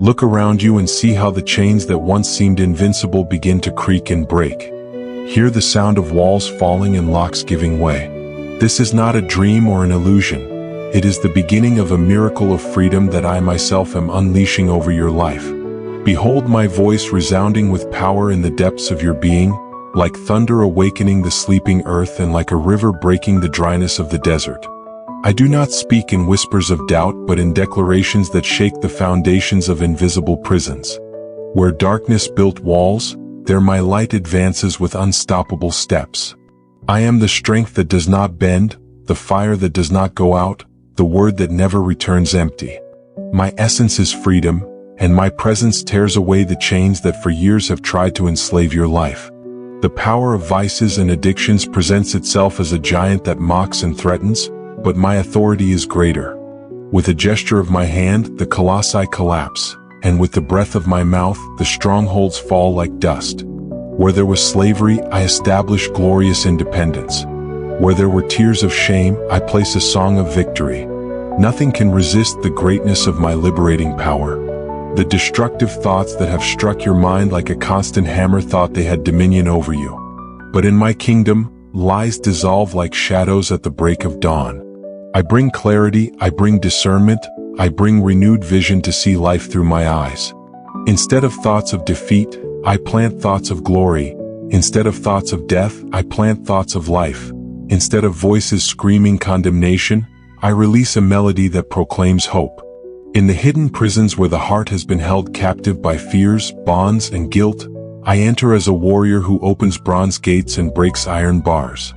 Look around you and see how the chains that once seemed invincible begin to creak and break. Hear the sound of walls falling and locks giving way. This is not a dream or an illusion. It is the beginning of a miracle of freedom that I myself am unleashing over your life. Behold my voice resounding with power in the depths of your being, like thunder awakening the sleeping earth and like a river breaking the dryness of the desert. I do not speak in whispers of doubt but in declarations that shake the foundations of invisible prisons. Where darkness built walls, there my light advances with unstoppable steps. I am the strength that does not bend, the fire that does not go out, the word that never returns empty. My essence is freedom, and my presence tears away the chains that for years have tried to enslave your life. The power of vices and addictions presents itself as a giant that mocks and threatens, but my authority is greater. With a gesture of my hand, the colossi collapse, and with the breath of my mouth, the strongholds fall like dust. Where there was slavery, I establish glorious independence. Where there were tears of shame, I place a song of victory. Nothing can resist the greatness of my liberating power. The destructive thoughts that have struck your mind like a constant hammer thought they had dominion over you. But in my kingdom, lies dissolve like shadows at the break of dawn. I bring clarity, I bring discernment, I bring renewed vision to see life through my eyes. Instead of thoughts of defeat, I plant thoughts of glory. Instead of thoughts of death, I plant thoughts of life. Instead of voices screaming condemnation, I release a melody that proclaims hope. In the hidden prisons where the heart has been held captive by fears, bonds, and guilt, I enter as a warrior who opens bronze gates and breaks iron bars.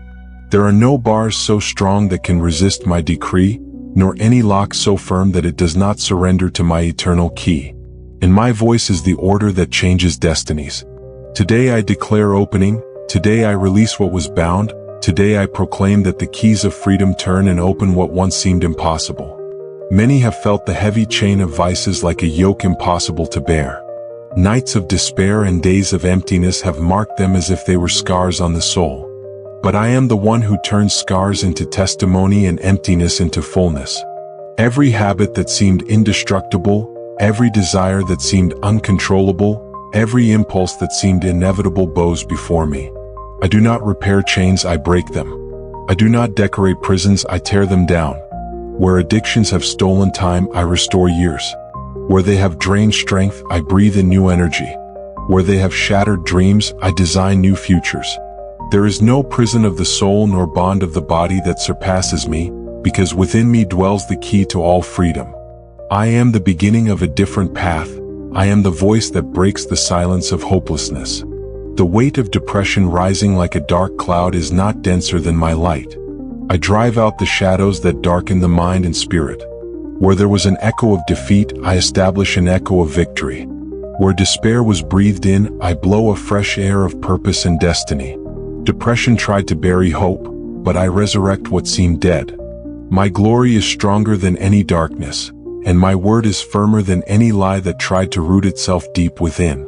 There are no bars so strong that can resist my decree, nor any lock so firm that it does not surrender to my eternal key. In my voice is the order that changes destinies. Today I declare opening, today I release what was bound, today I proclaim that the keys of freedom turn and open what once seemed impossible. Many have felt the heavy chain of vices like a yoke impossible to bear. Nights of despair and days of emptiness have marked them as if they were scars on the soul. But I am the one who turns scars into testimony and emptiness into fullness. Every habit that seemed indestructible, every desire that seemed uncontrollable, every impulse that seemed inevitable bows before me. I do not repair chains, I break them. I do not decorate prisons, I tear them down. Where addictions have stolen time, I restore years. Where they have drained strength, I breathe in new energy. Where they have shattered dreams, I design new futures. There is no prison of the soul nor bond of the body that surpasses me, because within me dwells the key to all freedom. I am the beginning of a different path. I am the voice that breaks the silence of hopelessness. The weight of depression rising like a dark cloud is not denser than my light. I drive out the shadows that darken the mind and spirit. Where there was an echo of defeat, I establish an echo of victory. Where despair was breathed in, I blow a fresh air of purpose and destiny. Depression tried to bury hope, but I resurrect what seemed dead. My glory is stronger than any darkness, and my word is firmer than any lie that tried to root itself deep within.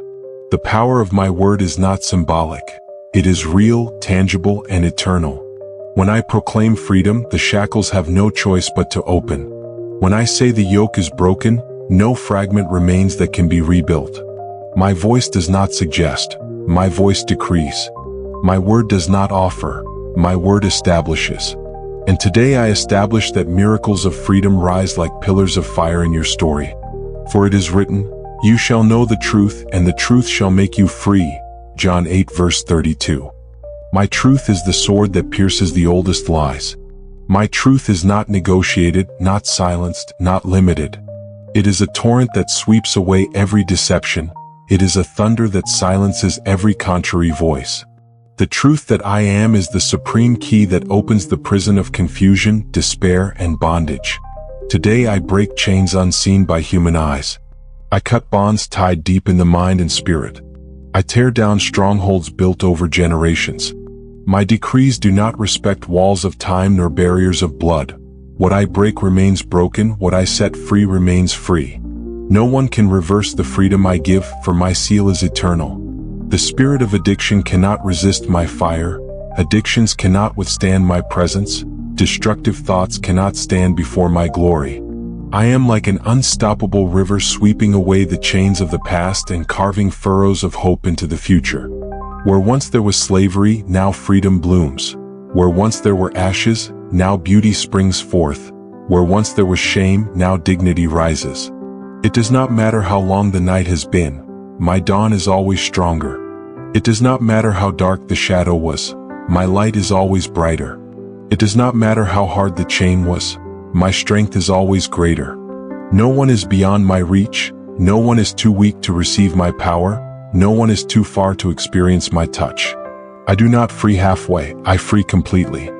The power of my word is not symbolic. It is real, tangible, and eternal. When I proclaim freedom, the shackles have no choice but to open. When I say the yoke is broken, no fragment remains that can be rebuilt. My voice does not suggest, my voice decrees. My word does not offer, my word establishes. And today I establish that miracles of freedom rise like pillars of fire in your story. For it is written, "You shall know the truth, and the truth shall make you free." John 8 verse 32. My truth is the sword that pierces the oldest lies. My truth is not negotiated, not silenced, not limited. It is a torrent that sweeps away every deception. It is a thunder that silences every contrary voice. The truth that I am is the supreme key that opens the prison of confusion, despair, and bondage. Today I break chains unseen by human eyes. I cut bonds tied deep in the mind and spirit. I tear down strongholds built over generations. My decrees do not respect walls of time nor barriers of blood. What I break remains broken, what I set free remains free. No one can reverse the freedom I give, for my seal is eternal. The spirit of addiction cannot resist my fire. Addictions cannot withstand my presence. Destructive thoughts cannot stand before my glory. I am like an unstoppable river sweeping away the chains of the past and carving furrows of hope into the future. Where once there was slavery, now freedom blooms. Where once there were ashes, now beauty springs forth. Where once there was shame, now dignity rises. It does not matter how long the night has been, my dawn is always stronger. It does not matter how dark the shadow was, my light is always brighter. It does not matter how hard the chain was, my strength is always greater. No one is beyond my reach, no one is too weak to receive my power, no one is too far to experience my touch. I do not free halfway, I free completely.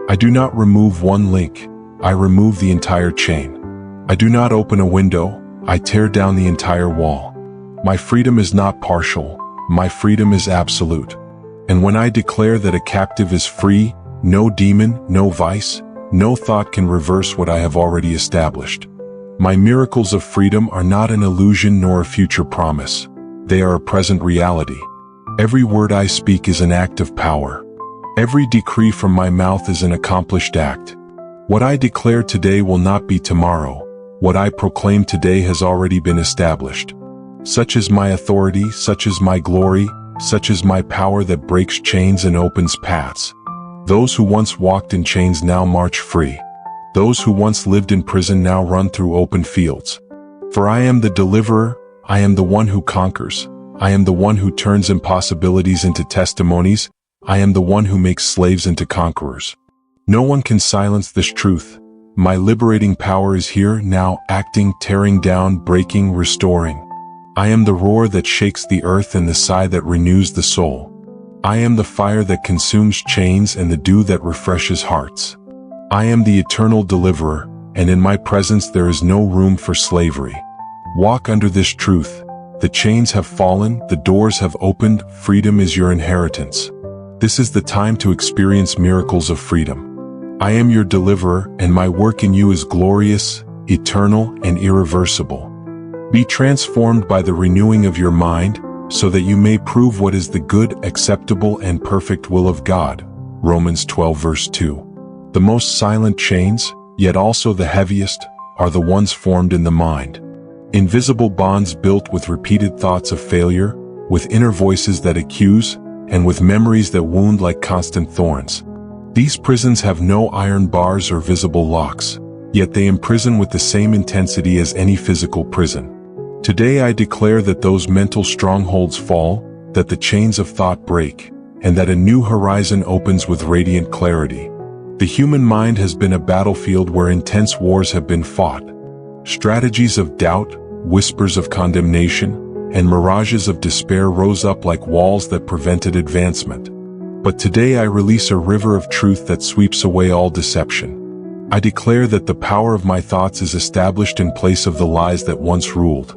I do not remove one link, I remove the entire chain. I do not open a window, I tear down the entire wall. My freedom is not partial, my freedom is absolute. And when I declare that a captive is free, no demon, no vice, no thought can reverse what I have already established. My miracles of freedom are not an illusion nor a future promise. They are a present reality. Every word I speak is an act of power. Every decree from my mouth is an accomplished act. What I declare today will not be tomorrow. What I proclaim today has already been established. Such is my authority, such is my glory, such is my power that breaks chains and opens paths. Those who once walked in chains now march free. Those who once lived in prison now run through open fields. For I am the deliverer, I am the one who conquers, I am the one who turns impossibilities into testimonies, I am the one who makes slaves into conquerors. No one can silence this truth. My liberating power is here now, acting, tearing down, breaking, restoring. I am the roar that shakes the earth and the sigh that renews the soul. I am the fire that consumes chains and the dew that refreshes hearts. I am the eternal deliverer, and in my presence there is no room for slavery. Walk under this truth. The chains have fallen, the doors have opened, freedom is your inheritance. This is the time to experience miracles of freedom. I am your deliverer, and my work in you is glorious, eternal, and irreversible. Be transformed by the renewing of your mind, so that you may prove what is the good, acceptable, and perfect will of God. Romans 12 verse 2. The most silent chains, yet also the heaviest, are the ones formed in the mind. Invisible bonds built with repeated thoughts of failure, with inner voices that accuse, and with memories that wound like constant thorns. These prisons have no iron bars or visible locks, yet they imprison with the same intensity as any physical prison. Today I declare that those mental strongholds fall, that the chains of thought break, and that a new horizon opens with radiant clarity. The human mind has been a battlefield where intense wars have been fought. Strategies of doubt, whispers of condemnation, and mirages of despair rose up like walls that prevented advancement. But today I release a river of truth that sweeps away all deception. I declare that the power of my thoughts is established in place of the lies that once ruled.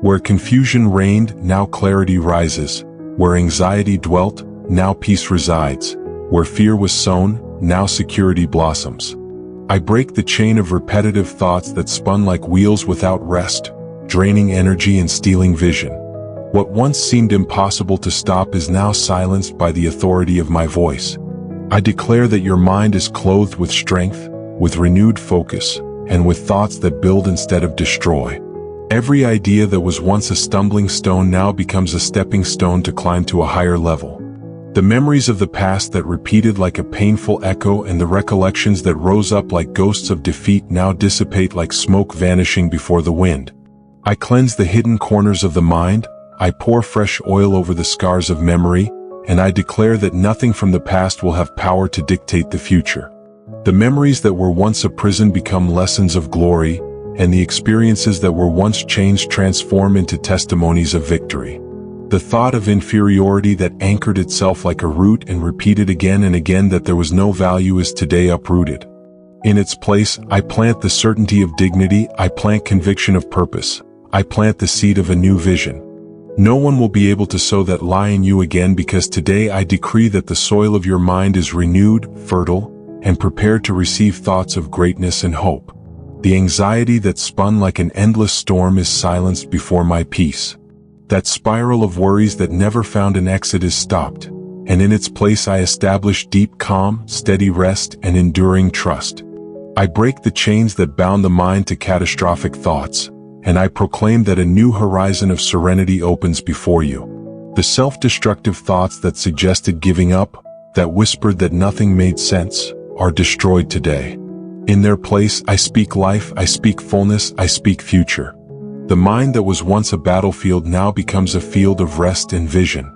Where confusion reigned, now clarity rises. Where anxiety dwelt, now peace resides. Where fear was sown, now security blossoms. I break the chain of repetitive thoughts that spun like wheels without rest, draining energy and stealing vision. What once seemed impossible to stop is now silenced by the authority of my voice. I declare that your mind is clothed with strength, with renewed focus, and with thoughts that build instead of destroy. Every idea that was once a stumbling stone now becomes a stepping stone to climb to a higher level. The memories of the past that repeated like a painful echo and the recollections that rose up like ghosts of defeat now dissipate like smoke vanishing before the wind. I cleanse the hidden corners of the mind, I pour fresh oil over the scars of memory, and I declare that nothing from the past will have power to dictate the future. The memories that were once a prison become lessons of glory, and the experiences that were once chains transform into testimonies of victory. The thought of inferiority that anchored itself like a root and repeated again and again that there was no value is today uprooted. In its place, I plant the certainty of dignity, I plant conviction of purpose, I plant the seed of a new vision. No one will be able to sow that lie in you again, because today I decree that the soil of your mind is renewed, fertile, and prepared to receive thoughts of greatness and hope. The anxiety that spun like an endless storm is silenced before my peace. That spiral of worries that never found an exit is stopped, and in its place I establish deep calm, steady rest, and enduring trust. I break the chains that bound the mind to catastrophic thoughts, and I proclaim that a new horizon of serenity opens before you. The self-destructive thoughts that suggested giving up, that whispered that nothing made sense, are destroyed today. In their place, I speak life, I speak fullness, I speak future. The mind that was once a battlefield now becomes a field of rest and vision.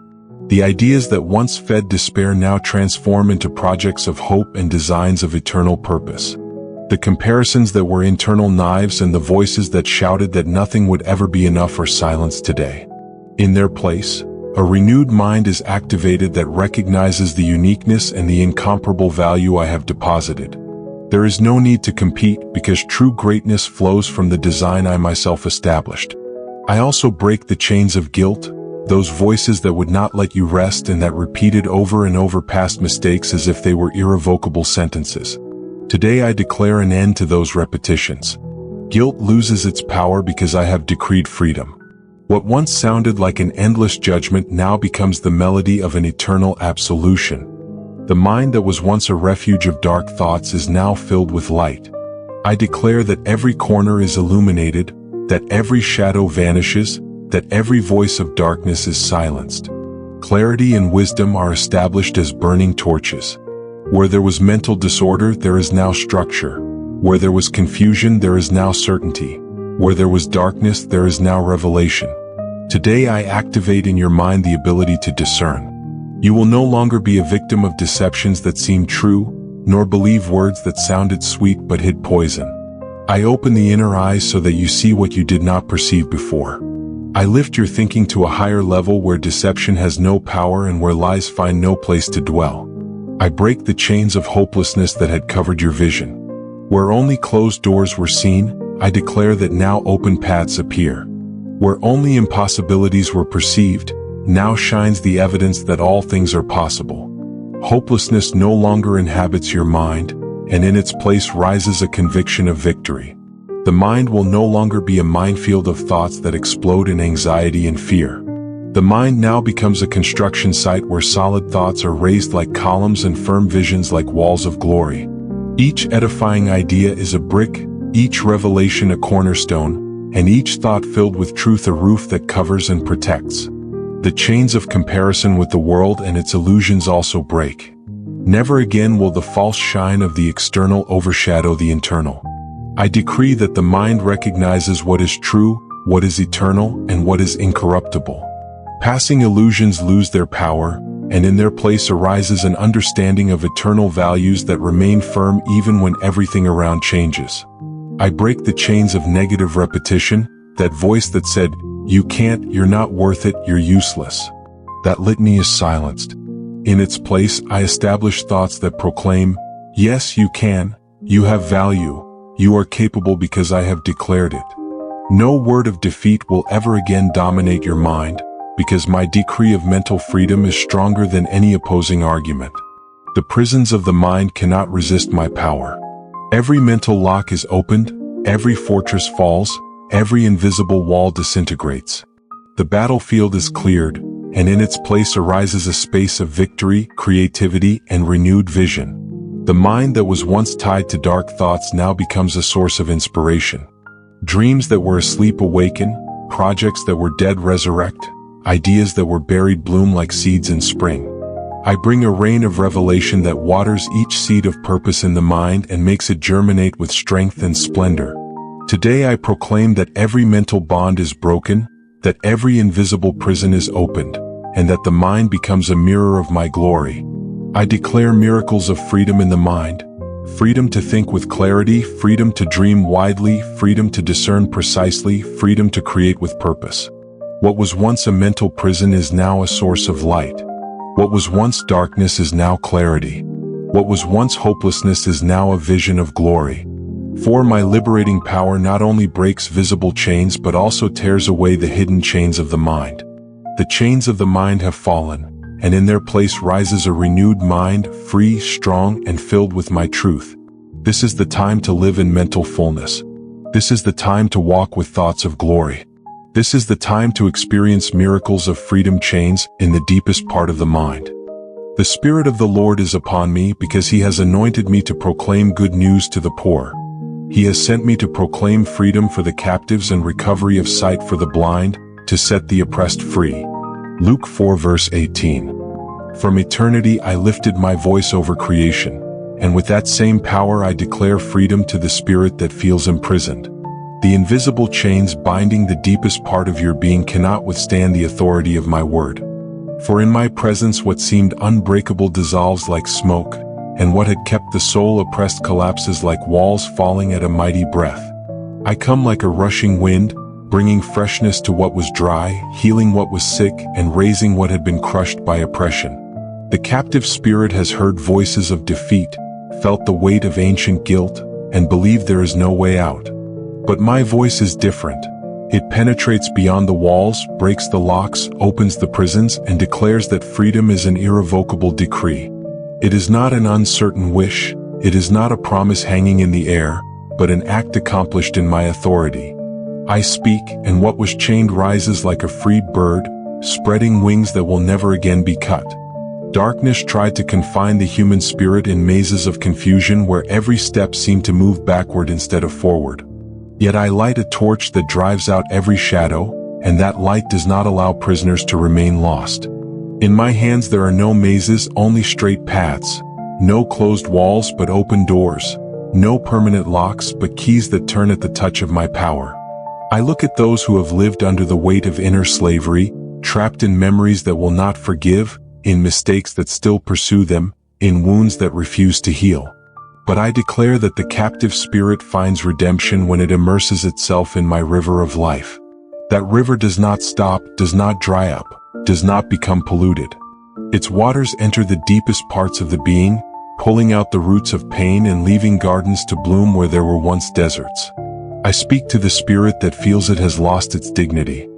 The ideas that once fed despair now transform into projects of hope and designs of eternal purpose. The comparisons that were internal knives and the voices that shouted that nothing would ever be enough are silenced today. In their place, a renewed mind is activated that recognizes the uniqueness and the incomparable value I have deposited. There is no need to compete because true greatness flows from the design I myself established. I also break the chains of guilt, those voices that would not let you rest and that repeated over and over past mistakes as if they were irrevocable sentences. Today I declare an end to those repetitions. Guilt loses its power because I have decreed freedom. What once sounded like an endless judgment now becomes the melody of an eternal absolution. The mind that was once a refuge of dark thoughts is now filled with light. I declare that every corner is illuminated, that every shadow vanishes, that every voice of darkness is silenced. Clarity and wisdom are established as burning torches. Where there was mental disorder, there is now structure. Where there was confusion, there is now certainty. Where there was darkness, there is now revelation. Today I activate in your mind the ability to discern. You will no longer be a victim of deceptions that seem true, nor believe words that sounded sweet but hid poison. I open the inner eyes so that you see what you did not perceive before. I lift your thinking to a higher level where deception has no power and where lies find no place to dwell. I break the chains of hopelessness that had covered your vision. Where only closed doors were seen, I declare that now open paths appear. Where only impossibilities were perceived, now shines the evidence that all things are possible. Hopelessness no longer inhabits your mind, and in its place rises a conviction of victory. The mind will no longer be a minefield of thoughts that explode in anxiety and fear. The mind now becomes a construction site where solid thoughts are raised like columns and firm visions like walls of glory. Each edifying idea is a brick, each revelation a cornerstone, and each thought filled with truth a roof that covers and protects. The chains of comparison with the world and its illusions also break. Never again will the false shine of the external overshadow the internal. I decree that the mind recognizes what is true, what is eternal, and what is incorruptible. Passing illusions lose their power, and in their place arises an understanding of eternal values that remain firm even when everything around changes. I break the chains of negative repetition, that voice that said, "You can't, you're not worth it, you're useless." That litany is silenced. In its place, I establish thoughts that proclaim, "Yes, you can, you have value, you are capable because I have declared it." No word of defeat will ever again dominate your mind, because my decree of mental freedom is stronger than any opposing argument. The prisons of the mind cannot resist my power. Every mental lock is opened, every fortress falls, every invisible wall disintegrates. The battlefield is cleared, and in its place arises a space of victory, creativity, and renewed vision. The mind that was once tied to dark thoughts now becomes a source of inspiration. Dreams that were asleep awaken, projects that were dead resurrect, ideas that were buried bloom like seeds in spring. I bring a rain of revelation that waters each seed of purpose in the mind and makes it germinate with strength and splendor. Today I proclaim that every mental bond is broken, that every invisible prison is opened, and that the mind becomes a mirror of my glory. I declare miracles of freedom in the mind, freedom to think with clarity, freedom to dream widely, freedom to discern precisely, freedom to create with purpose. What was once a mental prison is now a source of light. What was once darkness is now clarity. What was once hopelessness is now a vision of glory. For my liberating power not only breaks visible chains but also tears away the hidden chains of the mind. The chains of the mind have fallen, and in their place rises a renewed mind, free, strong, and filled with my truth. This is the time to live in mental fullness. This is the time to walk with thoughts of glory. This is the time to experience miracles of freedom chains in the deepest part of the mind. The Spirit of the Lord is upon me because he has anointed me to proclaim good news to the poor. He has sent me to proclaim freedom for the captives and recovery of sight for the blind, to set the oppressed free. Luke 4 verse 18. From eternity I lifted my voice over creation, and with that same power I declare freedom to the spirit that feels imprisoned. The invisible chains binding the deepest part of your being cannot withstand the authority of my word. For in my presence what seemed unbreakable dissolves like smoke, and what had kept the soul oppressed collapses like walls falling at a mighty breath. I come like a rushing wind, bringing freshness to what was dry, healing what was sick, and raising what had been crushed by oppression. The captive spirit has heard voices of defeat, felt the weight of ancient guilt, and believed there is no way out. But my voice is different. It penetrates beyond the walls, breaks the locks, opens the prisons, and declares that freedom is an irrevocable decree. It is not an uncertain wish, it is not a promise hanging in the air, but an act accomplished in my authority. I speak, and what was chained rises like a freed bird, spreading wings that will never again be cut. Darkness tried to confine the human spirit in mazes of confusion where every step seemed to move backward instead of forward. Yet I light a torch that drives out every shadow, and that light does not allow prisoners to remain lost. In my hands there are no mazes, only straight paths, no closed walls but open doors, no permanent locks but keys that turn at the touch of my power. I look at those who have lived under the weight of inner slavery, trapped in memories that will not forgive, in mistakes that still pursue them, in wounds that refuse to heal. But I declare that the captive spirit finds redemption when it immerses itself in my river of life. That river does not stop, does not dry up, does not become polluted. Its waters enter the deepest parts of the being, pulling out the roots of pain and leaving gardens to bloom where there were once deserts. I speak to the spirit that feels it has lost its dignity.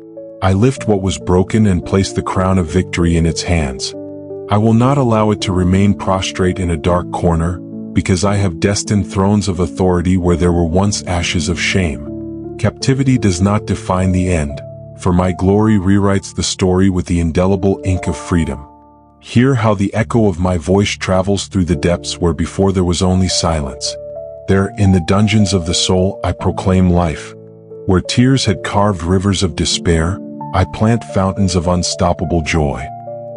I lift what was broken and place the crown of victory in its hands. I will not allow it to remain prostrate in a dark corner, because I have destined thrones of authority where there were once ashes of shame. Captivity does not define the end, for my glory rewrites the story with the indelible ink of freedom. Hear how the echo of my voice travels through the depths where before there was only silence. There, in the dungeons of the soul, I proclaim life. Where tears had carved rivers of despair, I plant fountains of unstoppable joy.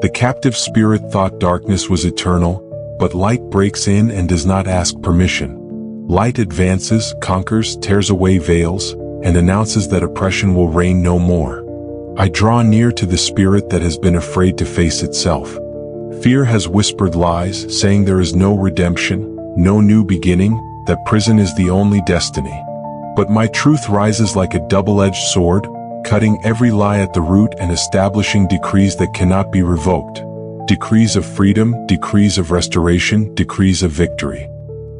The captive spirit thought darkness was eternal, but light breaks in and does not ask permission. Light advances, conquers, tears away veils, and announces that oppression will reign no more. I draw near to the spirit that has been afraid to face itself. Fear has whispered lies, saying there is no redemption, no new beginning, that prison is the only destiny. But my truth rises like a double-edged sword, cutting every lie at the root and establishing decrees that cannot be revoked. Decrees of freedom, decrees of restoration, decrees of victory.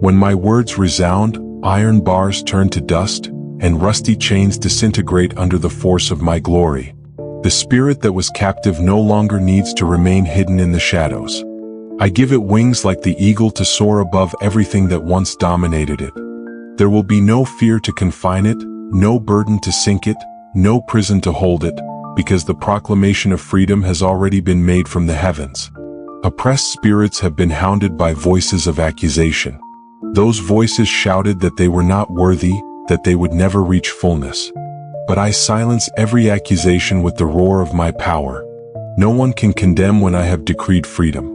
When my words resound, iron bars turn to dust, and rusty chains disintegrate under the force of my glory. The spirit that was captive no longer needs to remain hidden in the shadows. I give it wings like the eagle to soar above everything that once dominated it. There will be no fear to confine it, no burden to sink it, no prison to hold it, because the proclamation of freedom has already been made from the heavens. Oppressed spirits have been hounded by voices of accusation. Those voices shouted that they were not worthy, that they would never reach fullness. But I silence every accusation with the roar of my power. No one can condemn when I have decreed freedom.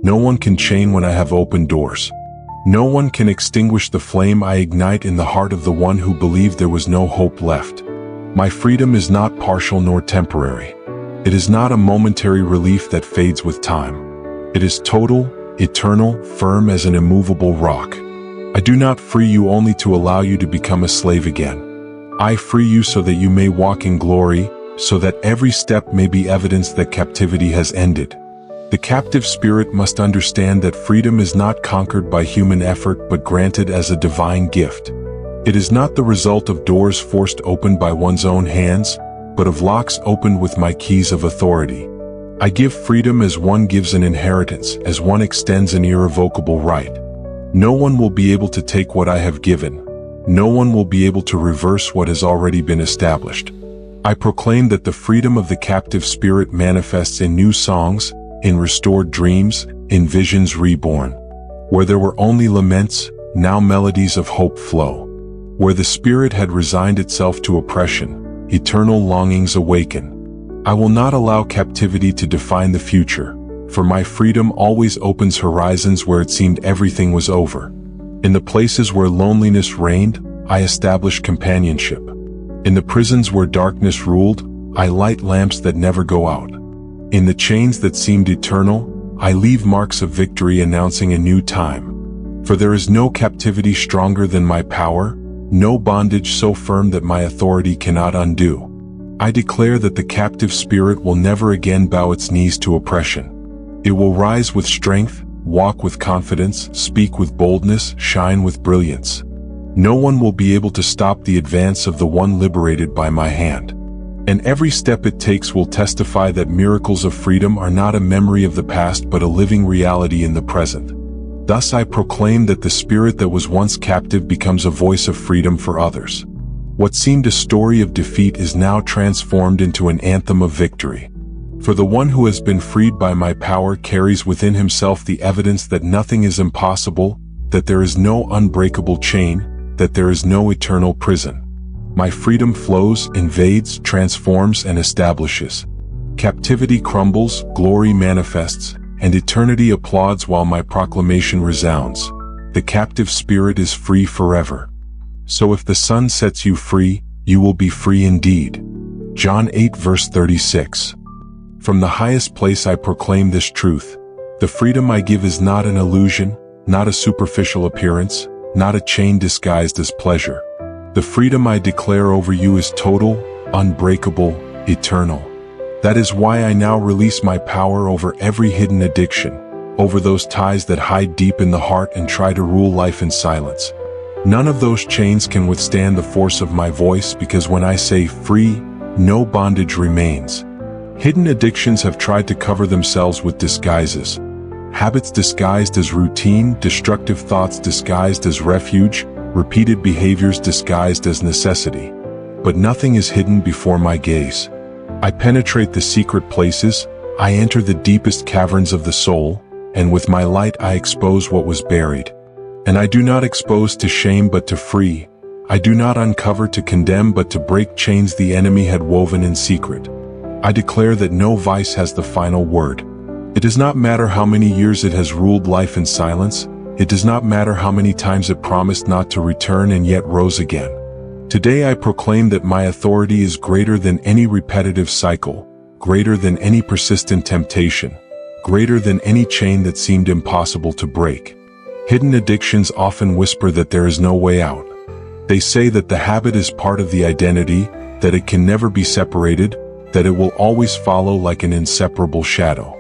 No one can chain when I have opened doors. No one can extinguish the flame I ignite in the heart of the one who believed there was no hope left. My freedom is not partial nor temporary. It is not a momentary relief that fades with time. It is total, eternal, firm as an immovable rock. I do not free you only to allow you to become a slave again. I free you so that you may walk in glory, so that every step may be evidence that captivity has ended. The captive spirit must understand that freedom is not conquered by human effort but granted as a divine gift. It is not the result of doors forced open by one's own hands, but of locks opened with my keys of authority. I give freedom as one gives an inheritance, as one extends an irrevocable right. No one will be able to take what I have given. No one will be able to reverse what has already been established. I proclaim that the freedom of the captive spirit manifests in new songs, in restored dreams, in visions reborn. Where there were only laments, now melodies of hope flow. Where the spirit had resigned itself to oppression, eternal longings awaken. I will not allow captivity to define the future, for my freedom always opens horizons where it seemed everything was over. In the places where loneliness reigned, I establish companionship. In the prisons where darkness ruled, I light lamps that never go out. In the chains that seemed eternal, I leave marks of victory announcing a new time. For there is no captivity stronger than my power, no bondage so firm that my authority cannot undo. I declare that the captive spirit will never again bow its knees to oppression. It will rise with strength, walk with confidence, speak with boldness, shine with brilliance. No one will be able to stop the advance of the one liberated by my hand. And every step it takes will testify that miracles of freedom are not a memory of the past but a living reality in the present. Thus I proclaim that the spirit that was once captive becomes a voice of freedom for others. What seemed a story of defeat is now transformed into an anthem of victory. For the one who has been freed by my power carries within himself the evidence that nothing is impossible, that there is no unbreakable chain, that there is no eternal prison. My freedom flows, invades, transforms, and establishes. Captivity crumbles, glory manifests, and eternity applauds while my proclamation resounds. The captive spirit is free forever. So if the Son sets you free, you will be free indeed. John 8 verse 36. From the highest place I proclaim this truth. The freedom I give is not an illusion, not a superficial appearance, not a chain disguised as pleasure. The freedom I declare over you is total, unbreakable, eternal. That is why I now release my power over every hidden addiction, over those ties that hide deep in the heart and try to rule life in silence. None of those chains can withstand the force of my voice, because when I say free, no bondage remains. Hidden addictions have tried to cover themselves with disguises. Habits disguised as routine, destructive thoughts disguised as refuge, repeated behaviors disguised as necessity. But nothing is hidden before my gaze. I penetrate the secret places, I enter the deepest caverns of the soul, and with my light I expose what was buried. And I do not expose to shame but to free. I do not uncover to condemn but to break chains the enemy had woven in secret. I declare that no vice has the final word. It does not matter how many years it has ruled life in silence. It does not matter how many times it promised not to return and yet rose again. Today I proclaim that my authority is greater than any repetitive cycle, greater than any persistent temptation, greater than any chain that seemed impossible to break. Hidden addictions often whisper that there is no way out. They say that the habit is part of the identity, that it can never be separated, that it will always follow like an inseparable shadow.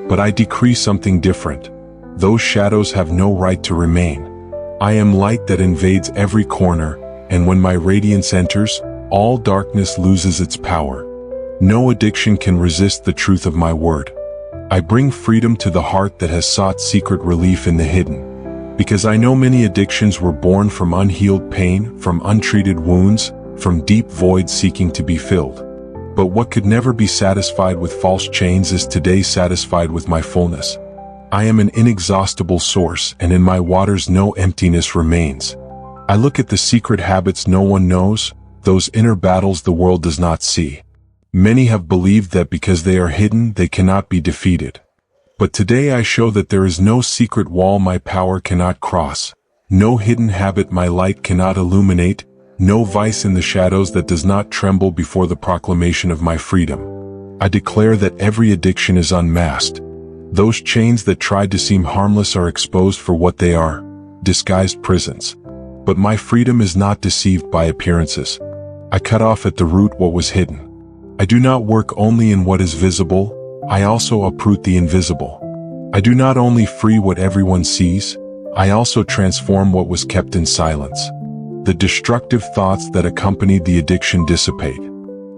But I decree something different. Those shadows have no right to remain. I am light that invades every corner, and when my radiance enters, all darkness loses its power. No addiction can resist the truth of my word. I bring freedom to the heart that has sought secret relief in the hidden. Because I know many addictions were born from unhealed pain, from untreated wounds, from deep voids seeking to be filled. But what could never be satisfied with false chains is today satisfied with my fullness. I am an inexhaustible source, and in my waters no emptiness remains. I look at the secret habits no one knows, those inner battles the world does not see. Many have believed that because they are hidden, they cannot be defeated. But today I show that there is no secret wall my power cannot cross, no hidden habit my light cannot illuminate, no vice in the shadows that does not tremble before the proclamation of my freedom. I declare that every addiction is unmasked. Those chains that tried to seem harmless are exposed for what they are, disguised prisons. But my freedom is not deceived by appearances. I cut off at the root what was hidden. I do not work only in what is visible, I also uproot the invisible. I do not only free what everyone sees, I also transform what was kept in silence. The destructive thoughts that accompanied the addiction dissipate.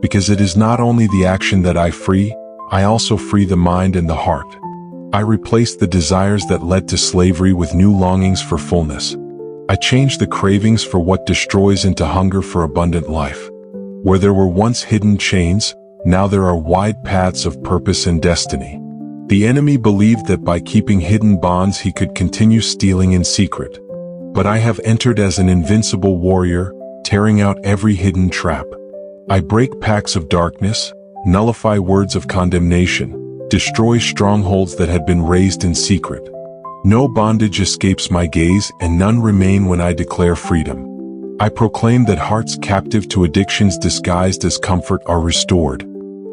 Because it is not only the action that I free, I also free the mind and the heart. I replace the desires that led to slavery with new longings for fullness. I change the cravings for what destroys into hunger for abundant life. Where there were once hidden chains, now there are wide paths of purpose and destiny. The enemy believed that by keeping hidden bonds he could continue stealing in secret. But I have entered as an invincible warrior, tearing out every hidden trap. I break pacts of darkness, nullify words of condemnation, destroy strongholds that had been raised in secret. No bondage escapes my gaze, and none remain when I declare freedom. I proclaim that hearts captive to addictions disguised as comfort are restored.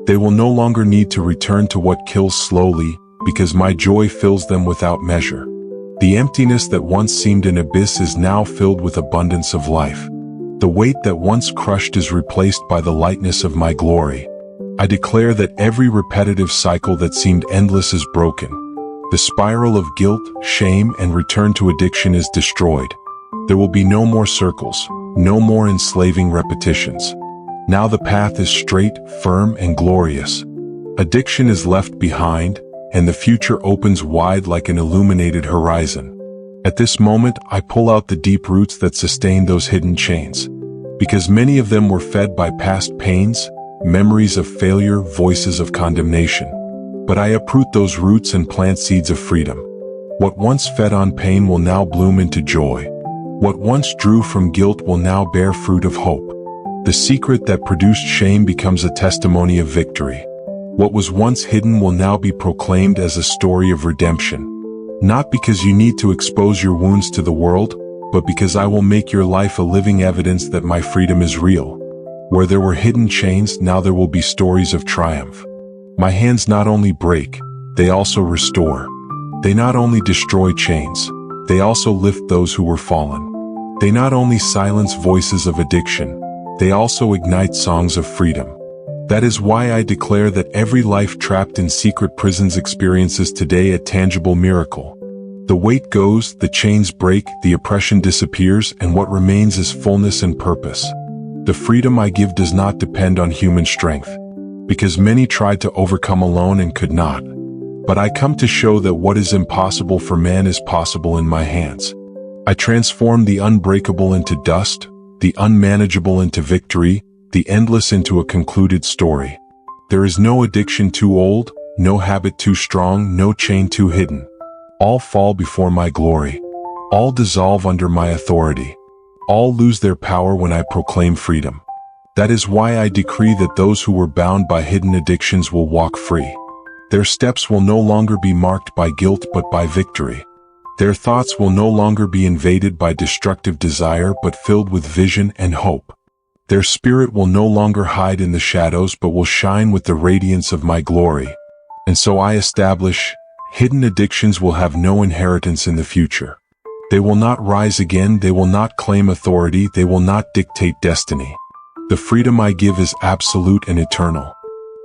They will no longer need to return to what kills slowly, because my joy fills them without measure. The emptiness that once seemed an abyss is now filled with abundance of life. The weight that once crushed is replaced by the lightness of my glory. I declare that every repetitive cycle that seemed endless is broken. The spiral of guilt, shame, and return to addiction is destroyed. There will be no more circles, no more enslaving repetitions. Now the path is straight, firm, and glorious. Addiction is left behind, and the future opens wide like an illuminated horizon. At this moment, I pull out the deep roots that sustain those hidden chains. Because many of them were fed by past pains, memories of failure, voices of condemnation. But I uproot those roots and plant seeds of freedom. What once fed on pain will now bloom into joy. What once drew from guilt will now bear fruit of hope. The secret that produced shame becomes a testimony of victory. What was once hidden will now be proclaimed as a story of redemption. Not because you need to expose your wounds to the world, but because I will make your life a living evidence that my freedom is real. Where there were hidden chains, now there will be stories of triumph. My hands not only break, they also restore. They not only destroy chains, they also lift those who were fallen. They not only silence voices of addiction, they also ignite songs of freedom. That is why I declare that every life trapped in secret prisons experiences today a tangible miracle. The weight goes, the chains break, the oppression disappears, and what remains is fullness and purpose. The freedom I give does not depend on human strength, because many tried to overcome alone and could not. But I come to show that what is impossible for man is possible in my hands. I transform the unbreakable into dust, the unmanageable into victory, the endless into a concluded story. There is no addiction too old, no habit too strong, no chain too hidden. All fall before my glory. All dissolve under my authority. All lose their power when I proclaim freedom. That is why I decree that those who were bound by hidden addictions will walk free. Their steps will no longer be marked by guilt but by victory. Their thoughts will no longer be invaded by destructive desire but filled with vision and hope. Their spirit will no longer hide in the shadows but will shine with the radiance of my glory. And so I establish, hidden addictions will have no inheritance in the future. They will not rise again, they will not claim authority, they will not dictate destiny. The freedom I give is absolute and eternal.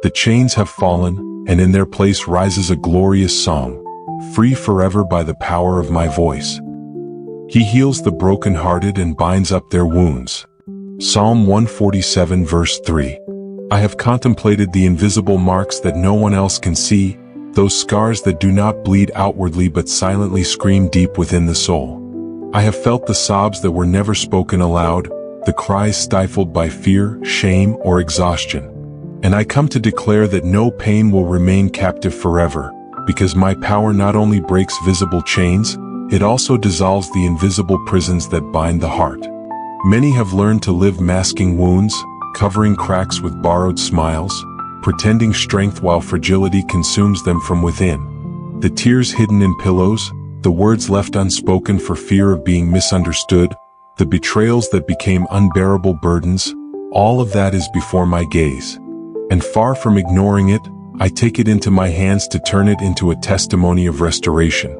The chains have fallen, and in their place rises a glorious song, free forever by the power of my voice. He heals the brokenhearted and binds up their wounds. Psalm 147 verse 3. I have contemplated the invisible marks that no one else can see, those scars that do not bleed outwardly but silently scream deep within the soul. I have felt the sobs that were never spoken aloud, the cries stifled by fear, shame, or exhaustion. And I come to declare that no pain will remain captive forever, because my power not only breaks visible chains, it also dissolves the invisible prisons that bind the heart. Many have learned to live masking wounds, covering cracks with borrowed smiles, pretending strength while fragility consumes them from within. The tears hidden in pillows, the words left unspoken for fear of being misunderstood, the betrayals that became unbearable burdens, all of that is before my gaze. And far from ignoring it, I take it into my hands to turn it into a testimony of restoration.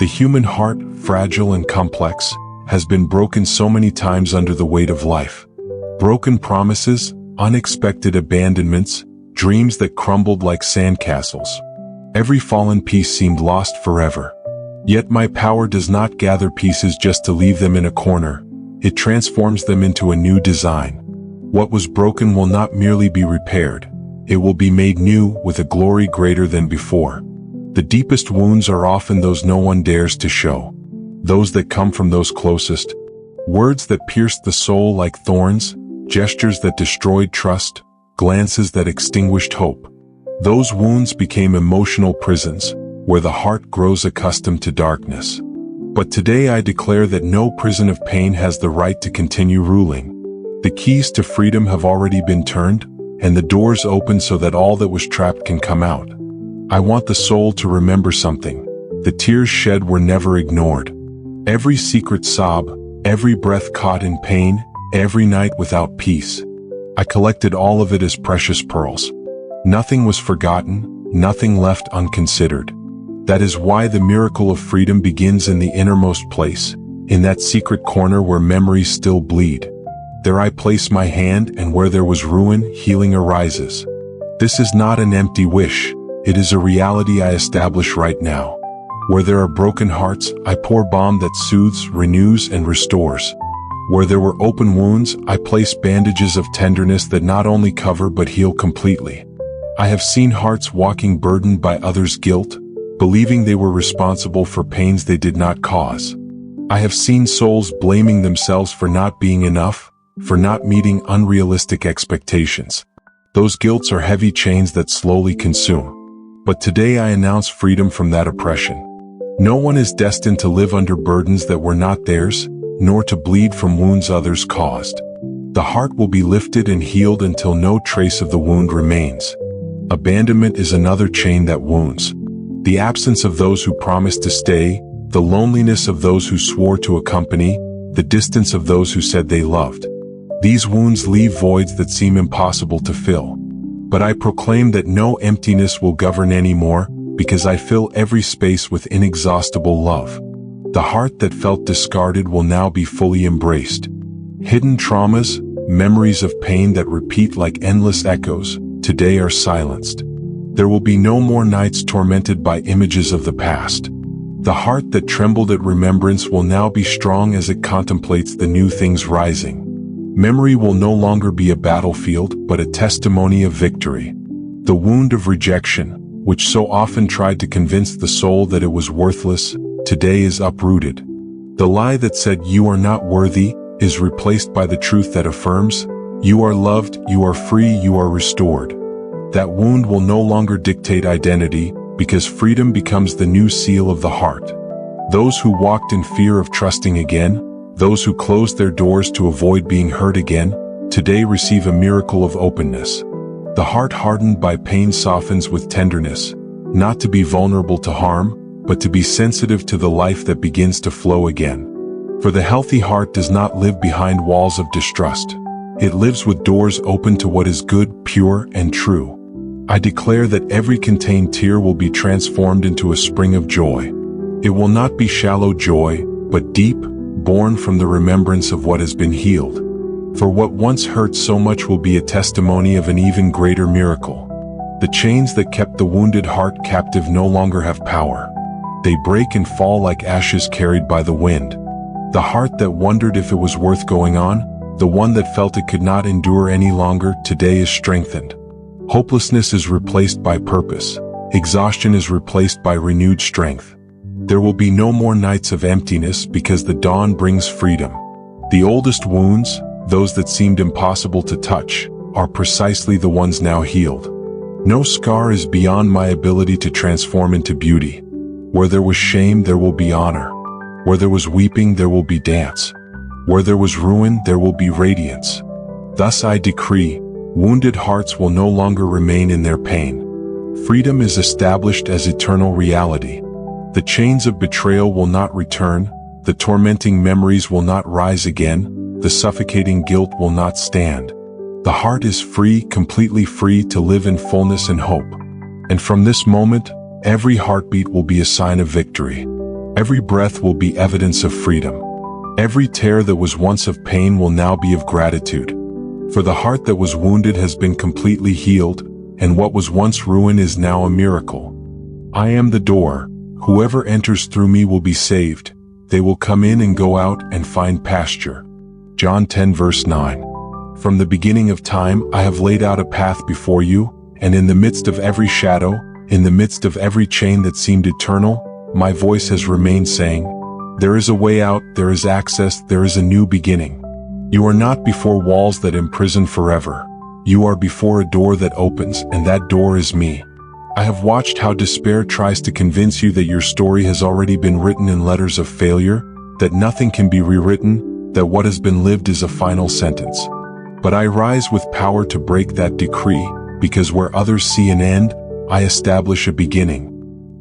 The human heart, fragile and complex, has been broken so many times under the weight of life. Broken promises, unexpected abandonments, dreams that crumbled like sandcastles. Every fallen piece seemed lost forever. Yet my power does not gather pieces just to leave them in a corner. It transforms them into a new design. What was broken will not merely be repaired. It will be made new with a glory greater than before. The deepest wounds are often those no one dares to show. Those that come from those closest. Words that pierced the soul like thorns, gestures that destroyed trust, glances that extinguished hope. Those wounds became emotional prisons, where the heart grows accustomed to darkness. But today I declare that no prison of pain has the right to continue ruling. The keys to freedom have already been turned, and the doors open so that all that was trapped can come out. I want the soul to remember something. The tears shed were never ignored. Every secret sob, every breath caught in pain, every night without peace. I collected all of it as precious pearls. Nothing was forgotten, nothing left unconsidered. That is why the miracle of freedom begins in the innermost place, in that secret corner where memories still bleed. There I place my hand, and where there was ruin, healing arises. This is not an empty wish, it is a reality I establish right now. Where there are broken hearts, I pour balm that soothes, renews, and restores. Where there were open wounds, I place bandages of tenderness that not only cover but heal completely. I have seen hearts walking burdened by others' guilt, believing they were responsible for pains they did not cause. I have seen souls blaming themselves for not being enough, for not meeting unrealistic expectations. Those guilts are heavy chains that slowly consume. But today I announce freedom from that oppression. No one is destined to live under burdens that were not theirs, nor to bleed from wounds others caused. The heart will be lifted and healed until no trace of the wound remains. Abandonment is another chain that wounds. The absence of those who promised to stay, the loneliness of those who swore to accompany, the distance of those who said they loved. These wounds leave voids that seem impossible to fill. But I proclaim that no emptiness will govern anymore, because I fill every space with inexhaustible love. The heart that felt discarded will now be fully embraced. Hidden traumas, memories of pain that repeat like endless echoes, today are silenced. There will be no more nights tormented by images of the past. The heart that trembled at remembrance will now be strong as it contemplates the new things rising. Memory will no longer be a battlefield, but a testimony of victory. The wound of rejection, which so often tried to convince the soul that it was worthless, today is uprooted. The lie that said you are not worthy is replaced by the truth that affirms, you are loved, you are free, you are restored. That wound will no longer dictate identity, because freedom becomes the new seal of the heart. Those who walked in fear of trusting again, those who closed their doors to avoid being hurt again, today receive a miracle of openness. The heart hardened by pain softens with tenderness, not to be vulnerable to harm, but to be sensitive to the life that begins to flow again. For the healthy heart does not live behind walls of distrust. It lives with doors open to what is good, pure, and true. I declare that every contained tear will be transformed into a spring of joy. It will not be shallow joy, but deep, born from the remembrance of what has been healed. For what once hurt so much will be a testimony of an even greater miracle. The chains that kept the wounded heart captive no longer have power. They break and fall like ashes carried by the wind. The heart that wondered if it was worth going on, the one that felt it could not endure any longer, today is strengthened. Hopelessness is replaced by purpose. Exhaustion is replaced by renewed strength. There will be no more nights of emptiness because the dawn brings freedom. The oldest wounds, those that seemed impossible to touch, are precisely the ones now healed. No scar is beyond my ability to transform into beauty. Where there was shame, there will be honor. Where there was weeping, there will be dance. Where there was ruin, there will be radiance. Thus I decree, wounded hearts will no longer remain in their pain. Freedom is established as eternal reality. The chains of betrayal will not return, the tormenting memories will not rise again, the suffocating guilt will not stand. The heart is free, completely free to live in fullness and hope. And from this moment, every heartbeat will be a sign of victory. Every breath will be evidence of freedom. Every tear that was once of pain will now be of gratitude. For the heart that was wounded has been completely healed, and what was once ruin is now a miracle. I am the door. Whoever enters through me will be saved. They will come in and go out and find pasture. John 10 verse 9. From the beginning of time I have laid out a path before you, and in the midst of every shadow, in the midst of every chain that seemed eternal, my voice has remained saying, there is a way out, there is access, there is a new beginning. You are not before walls that imprison forever. You are before a door that opens, and that door is me. I have watched how despair tries to convince you that your story has already been written in letters of failure, that nothing can be rewritten, that what has been lived is a final sentence. But I rise with power to break that decree, because where others see an end, I establish a beginning.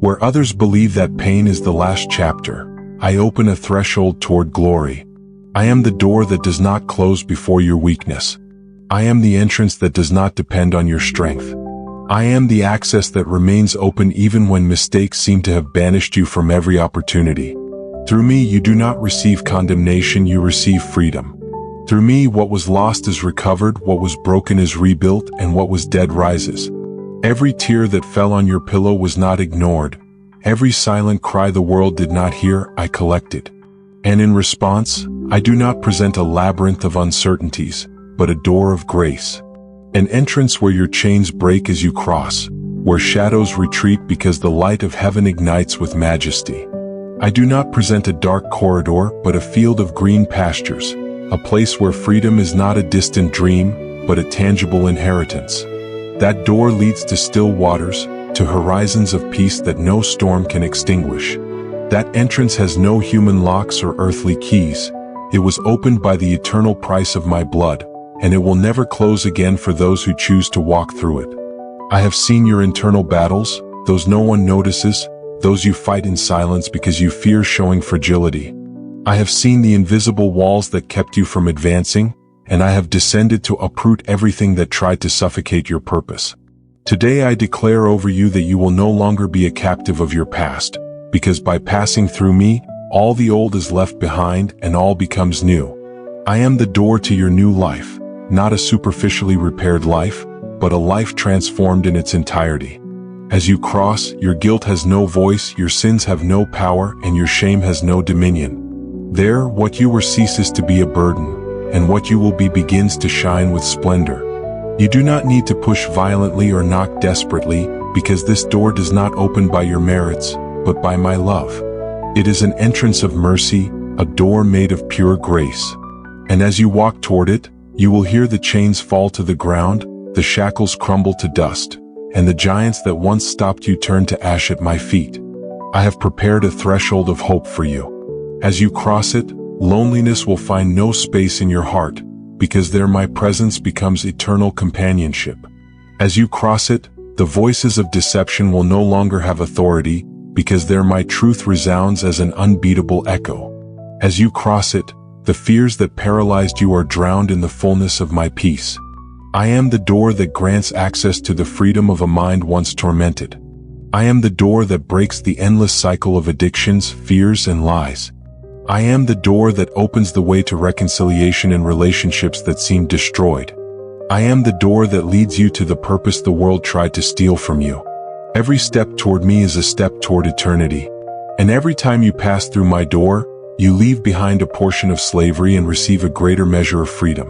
Where others believe that pain is the last chapter, I open a threshold toward glory. I am the door that does not close before your weakness. I am the entrance that does not depend on your strength. I am the access that remains open even when mistakes seem to have banished you from every opportunity. Through me you do not receive condemnation, you receive freedom. Through me what was lost is recovered, what was broken is rebuilt, and what was dead rises. Every tear that fell on your pillow was not ignored. Every silent cry the world did not hear, I collected. And in response, I do not present a labyrinth of uncertainties, but a door of grace. An entrance where your chains break as you cross, where shadows retreat because the light of heaven ignites with majesty. I do not present a dark corridor, but a field of green pastures, a place where freedom is not a distant dream, but a tangible inheritance. That door leads to still waters, to horizons of peace that no storm can extinguish. That entrance has no human locks or earthly keys. It was opened by the eternal price of my blood, and it will never close again for those who choose to walk through it. I have seen your internal battles, those no one notices, those you fight in silence because you fear showing fragility. I have seen the invisible walls that kept you from advancing, and I have descended to uproot everything that tried to suffocate your purpose. Today I declare over you that you will no longer be a captive of your past, because by passing through me, all the old is left behind and all becomes new. I am the door to your new life, not a superficially repaired life, but a life transformed in its entirety. As you cross, your guilt has no voice, your sins have no power, and your shame has no dominion. There, what you were ceases to be a burden, and what you will be begins to shine with splendor. You do not need to push violently or knock desperately, because this door does not open by your merits, but by my love. It is an entrance of mercy, a door made of pure grace. And as you walk toward it, you will hear the chains fall to the ground, the shackles crumble to dust, and the giants that once stopped you turn to ash at my feet. I have prepared a threshold of hope for you. As you cross it, loneliness will find no space in your heart, because there my presence becomes eternal companionship. As you cross it, the voices of deception will no longer have authority, because there my truth resounds as an unbeatable echo. As you cross it, the fears that paralyzed you are drowned in the fullness of my peace. I am the door that grants access to the freedom of a mind once tormented. I am the door that breaks the endless cycle of addictions, fears, and lies. I am the door that opens the way to reconciliation in relationships that seem destroyed. I am the door that leads you to the purpose the world tried to steal from you. Every step toward me is a step toward eternity. And every time you pass through my door, you leave behind a portion of slavery and receive a greater measure of freedom.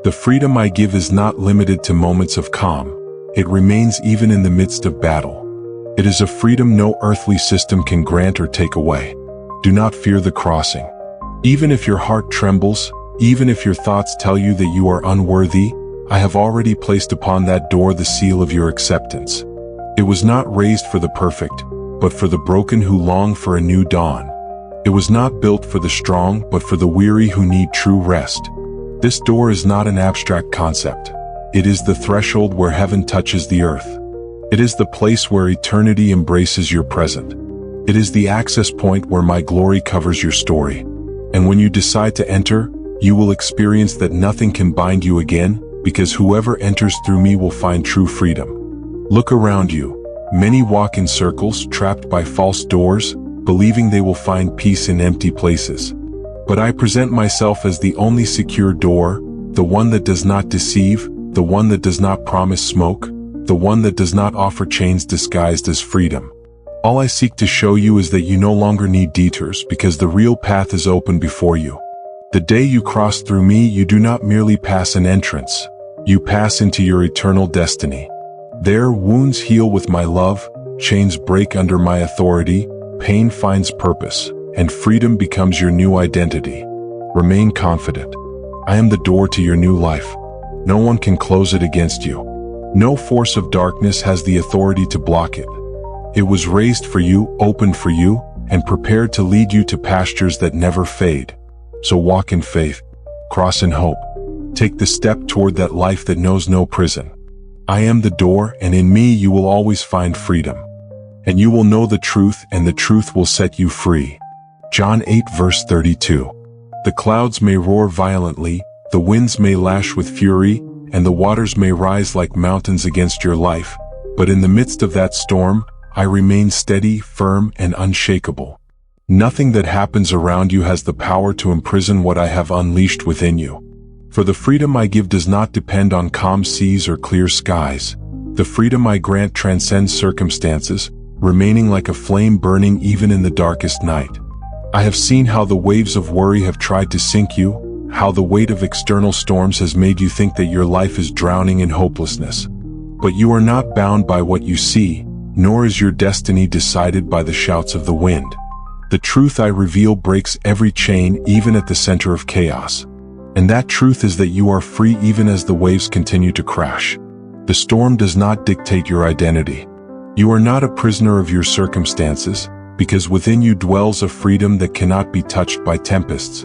The freedom I give is not limited to moments of calm. It remains even in the midst of battle. It is a freedom no earthly system can grant or take away. Do not fear the crossing. Even if your heart trembles, even if your thoughts tell you that you are unworthy, I have already placed upon that door the seal of your acceptance. It was not raised for the perfect, but for the broken who long for a new dawn. It was not built for the strong, but for the weary who need true rest. This door is not an abstract concept. It is the threshold where heaven touches the earth. It is the place where eternity embraces your present. It is the access point where my glory covers your story. And when you decide to enter, you will experience that nothing can bind you again, because whoever enters through me will find true freedom. Look around you. Many walk in circles, trapped by false doors, believing they will find peace in empty places. But I present myself as the only secure door, the one that does not deceive, the one that does not promise smoke, the one that does not offer chains disguised as freedom. All I seek to show you is that you no longer need detours, because the real path is open before you. The day you cross through me, you do not merely pass an entrance. You pass into your eternal destiny. There, wounds heal with my love, chains break under my authority, pain finds purpose, and freedom becomes your new identity. Remain confident. I am the door to your new life. No one can close it against you. No force of darkness has the authority to block it. It was raised for you, opened for you, and prepared to lead you to pastures that never fade. So walk in faith, cross in hope. Take the step toward that life that knows no prison. I am the door, and in me you will always find freedom. And you will know the truth, and the truth will set you free. John 8 verse 32. The clouds may roar violently, the winds may lash with fury, and the waters may rise like mountains against your life, but in the midst of that storm, I remain steady, firm, and unshakable. Nothing that happens around you has the power to imprison what I have unleashed within you. For the freedom I give does not depend on calm seas or clear skies. The freedom I grant transcends circumstances, remaining like a flame burning even in the darkest night. I have seen how the waves of worry have tried to sink you, how the weight of external storms has made you think that your life is drowning in hopelessness. But you are not bound by what you see, nor is your destiny decided by the shouts of the wind. The truth I reveal breaks every chain, even at the center of chaos. And that truth is that you are free even as the waves continue to crash. The storm does not dictate your identity. You are not a prisoner of your circumstances, because within you dwells a freedom that cannot be touched by tempests.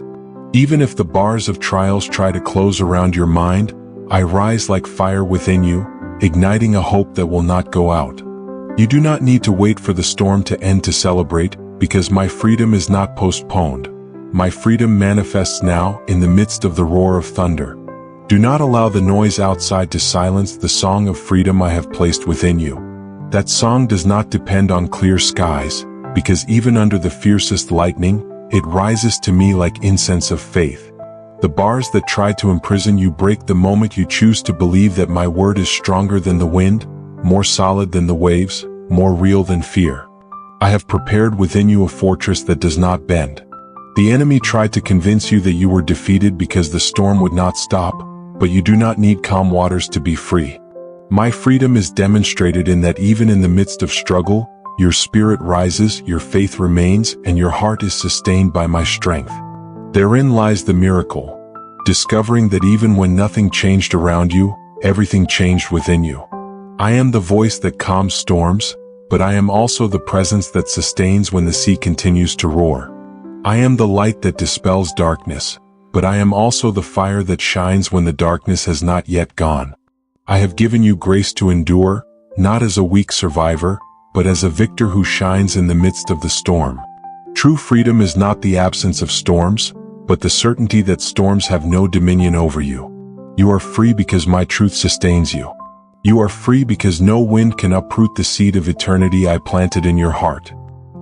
Even if the bars of trials try to close around your mind, I rise like fire within you, igniting a hope that will not go out. You do not need to wait for the storm to end to celebrate, because my freedom is not postponed. My freedom manifests now in the midst of the roar of thunder. Do not allow the noise outside to silence the song of freedom I have placed within you. That song does not depend on clear skies, because even under the fiercest lightning, it rises to me like incense of faith. The bars that try to imprison you break the moment you choose to believe that my word is stronger than the wind, more solid than the waves, more real than fear. I have prepared within you a fortress that does not bend. The enemy tried to convince you that you were defeated because the storm would not stop, but you do not need calm waters to be free. My freedom is demonstrated in that even in the midst of struggle, your spirit rises, your faith remains, and your heart is sustained by my strength. Therein lies the miracle, discovering that even when nothing changed around you, everything changed within you. I am the voice that calms storms, but I am also the presence that sustains when the sea continues to roar. I am the light that dispels darkness, but I am also the fire that shines when the darkness has not yet gone. I have given you grace to endure, not as a weak survivor, but as a victor who shines in the midst of the storm. True freedom is not the absence of storms, but the certainty that storms have no dominion over you. You are free because my truth sustains you. You are free because no wind can uproot the seed of eternity I planted in your heart.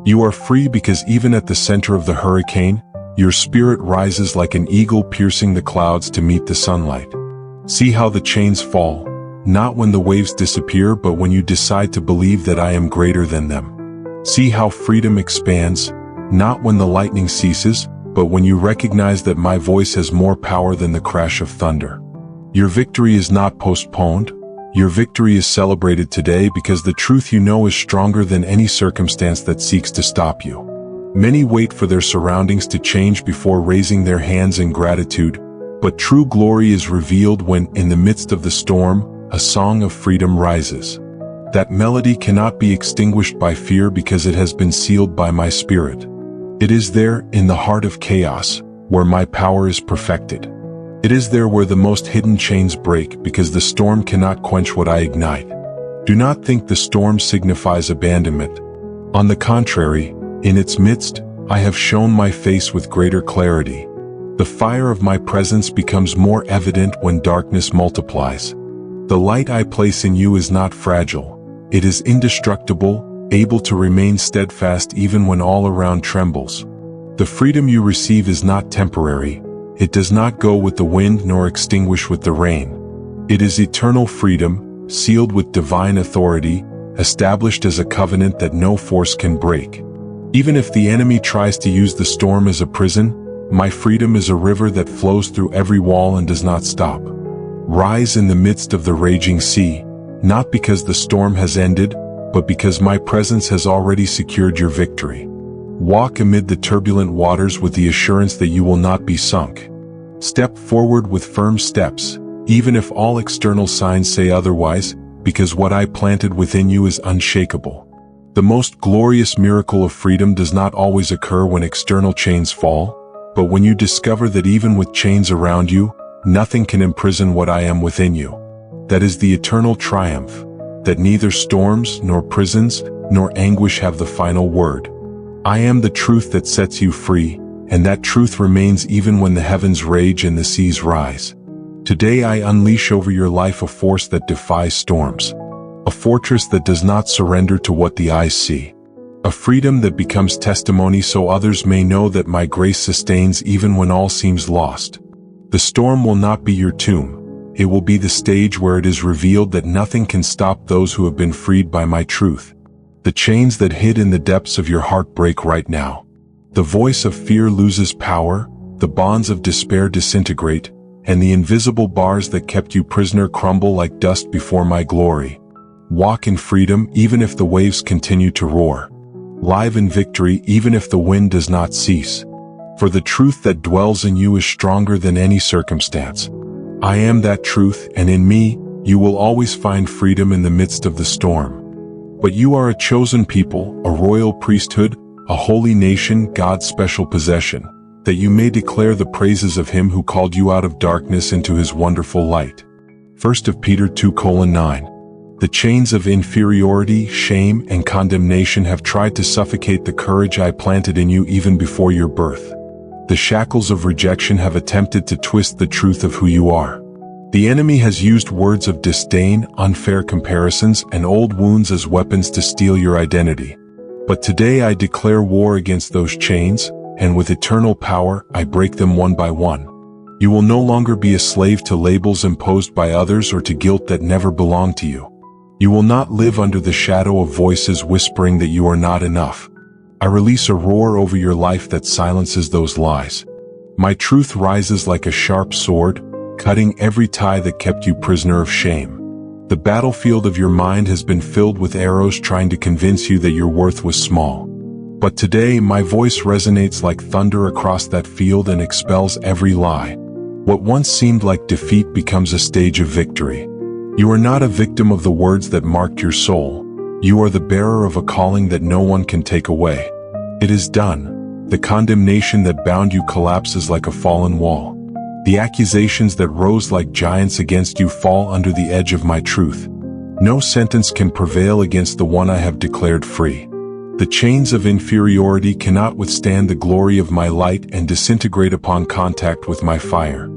You are free because even at the center of the hurricane, your spirit rises like an eagle piercing the clouds to meet the sunlight. See how the chains fall, not when the waves disappear, but when you decide to believe that I am greater than them. See how freedom expands, not when the lightning ceases, but when you recognize that my voice has more power than the crash of thunder. Your victory is not postponed. Your victory is celebrated today because the truth you know is stronger than any circumstance that seeks to stop you. Many wait for their surroundings to change before raising their hands in gratitude, but true glory is revealed when, in the midst of the storm, a song of freedom rises. That melody cannot be extinguished by fear because it has been sealed by my spirit. It is there, in the heart of chaos, where my power is perfected. It is there where the most hidden chains break because the storm cannot quench what I ignite. Do not think the storm signifies abandonment. On the contrary, in its midst, I have shown my face with greater clarity. The fire of my presence becomes more evident when darkness multiplies. The light I place in you is not fragile. It is indestructible, able to remain steadfast even when all around trembles. The freedom you receive is not temporary. It does not go with the wind nor extinguish with the rain. It is eternal freedom, sealed with divine authority, established as a covenant that no force can break. Even if the enemy tries to use the storm as a prison, my freedom is a river that flows through every wall and does not stop. Rise in the midst of the raging sea, not because the storm has ended, but because my presence has already secured your victory. Walk amid the turbulent waters with the assurance that you will not be sunk. Step forward with firm steps, even if all external signs say otherwise, because what I planted within you is unshakable. The most glorious miracle of freedom does not always occur when external chains fall, but when you discover that even with chains around you, nothing can imprison what I am within you. That is the eternal triumph, that neither storms, nor prisons, nor anguish have the final word. I am the truth that sets you free, and that truth remains even when the heavens rage and the seas rise. Today I unleash over your life a force that defies storms, a fortress that does not surrender to what the eyes see, a freedom that becomes testimony so others may know that my grace sustains even when all seems lost. The storm will not be your tomb, it will be the stage where it is revealed that nothing can stop those who have been freed by my truth. The chains that hid in the depths of your heart break right now. The voice of fear loses power, the bonds of despair disintegrate, and the invisible bars that kept you prisoner crumble like dust before my glory. Walk in freedom even if the waves continue to roar. Live in victory even if the wind does not cease. For the truth that dwells in you is stronger than any circumstance. I am that truth, and in me, you will always find freedom in the midst of the storm. But you are a chosen people, a royal priesthood, a holy nation, God's special possession, that you may declare the praises of him who called you out of darkness into his wonderful light. 1 Peter 2:9. The chains of inferiority, shame, and condemnation have tried to suffocate the courage I planted in you even before your birth. The shackles of rejection have attempted to twist the truth of who you are. The enemy has used words of disdain, unfair comparisons, and old wounds as weapons to steal your identity. But today I declare war against those chains, and with eternal power, I break them one by one. You will no longer be a slave to labels imposed by others or to guilt that never belonged to you. You will not live under the shadow of voices whispering that you are not enough. I release a roar over your life that silences those lies. My truth rises like a sharp sword, cutting every tie that kept you prisoner of shame. The battlefield of your mind has been filled with arrows trying to convince you that your worth was small. But today my voice resonates like thunder across that field and expels every lie. What once seemed like defeat becomes a stage of victory. You are not a victim of the words that marked your soul. You are the bearer of a calling that no one can take away. It is done. The condemnation that bound you collapses like a fallen wall. The accusations that rose like giants against you fall under the edge of my truth. No sentence can prevail against the one I have declared free. The chains of inferiority cannot withstand the glory of my light and disintegrate upon contact with my fire.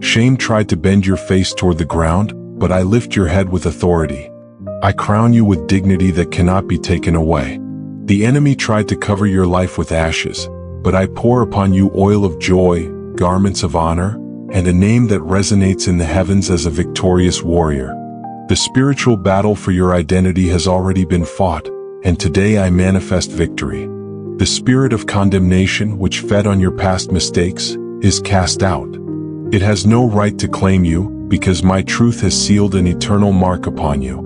Shame tried to bend your face toward the ground, but I lift your head with authority. I crown you with dignity that cannot be taken away. The enemy tried to cover your life with ashes, but I pour upon you oil of joy, garments of honor, and a name that resonates in the heavens as a victorious warrior. The spiritual battle for your identity has already been fought, and today I manifest victory. The spirit of condemnation, which fed on your past mistakes, is cast out. It has no right to claim you, because my truth has sealed an eternal mark upon you.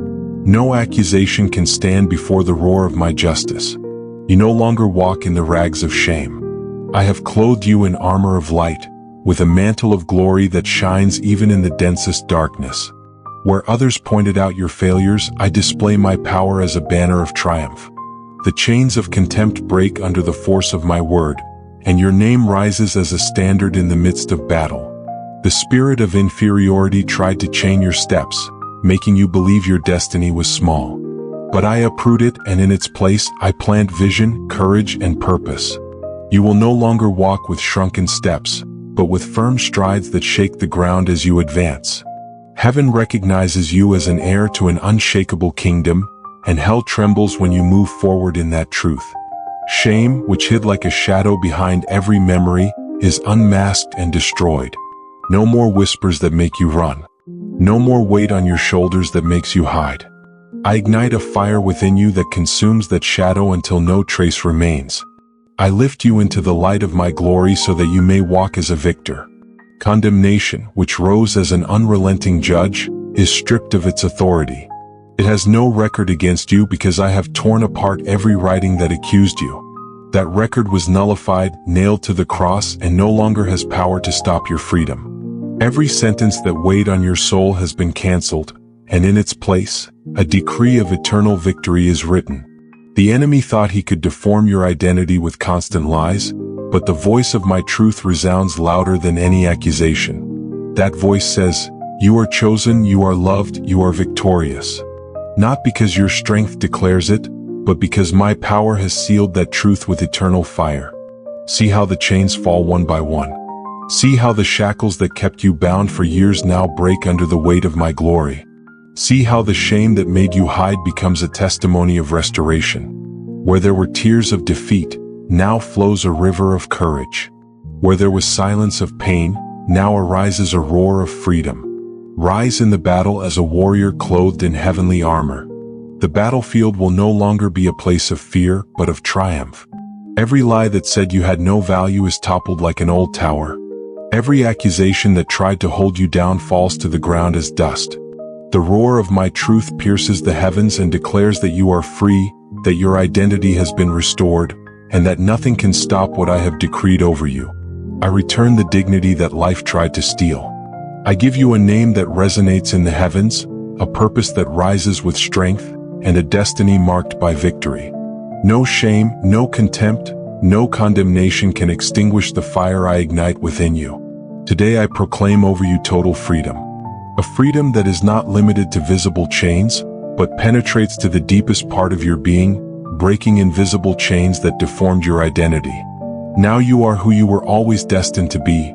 No accusation can stand before the roar of my justice. You no longer walk in the rags of shame. I have clothed you in armor of light, with a mantle of glory that shines even in the densest darkness. Where others pointed out your failures, I display my power as a banner of triumph. The chains of contempt break under the force of my word, and your name rises as a standard in the midst of battle. The spirit of inferiority tried to chain your steps, making you believe your destiny was small. But I uproot it, and in its place, I plant vision, courage, and purpose. You will no longer walk with shrunken steps, but with firm strides that shake the ground as you advance. Heaven recognizes you as an heir to an unshakable kingdom, and hell trembles when you move forward in that truth. Shame, which hid like a shadow behind every memory, is unmasked and destroyed. No more whispers that make you run. No more weight on your shoulders that makes you hide. I ignite a fire within you that consumes that shadow until no trace remains. I lift you into the light of my glory so that you may walk as a victor. Condemnation, which rose as an unrelenting judge, is stripped of its authority. It has no record against you because I have torn apart every writing that accused you. That record was nullified, nailed to the cross, and no longer has power to stop your freedom. Every sentence that weighed on your soul has been canceled, and in its place, a decree of eternal victory is written. The enemy thought he could deform your identity with constant lies, but the voice of my truth resounds louder than any accusation. That voice says, "You are chosen, you are loved, you are victorious." Not because your strength declares it, but because my power has sealed that truth with eternal fire. See how the chains fall one by one. See how the shackles that kept you bound for years now break under the weight of my glory. See how the shame that made you hide becomes a testimony of restoration. Where there were tears of defeat, now flows a river of courage. Where there was silence of pain, now arises a roar of freedom. Rise in the battle as a warrior clothed in heavenly armor. The battlefield will no longer be a place of fear, but of triumph. Every lie that said you had no value is toppled like an old tower. Every accusation that tried to hold you down falls to the ground as dust. The roar of my truth pierces the heavens and declares that you are free, that your identity has been restored, and that nothing can stop what I have decreed over you. I return the dignity that life tried to steal. I give you a name that resonates in the heavens, a purpose that rises with strength, and a destiny marked by victory. No shame, no contempt, no condemnation can extinguish the fire I ignite within you. Today I proclaim over you total freedom. A freedom that is not limited to visible chains, but penetrates to the deepest part of your being, breaking invisible chains that deformed your identity. Now you are who you were always destined to be,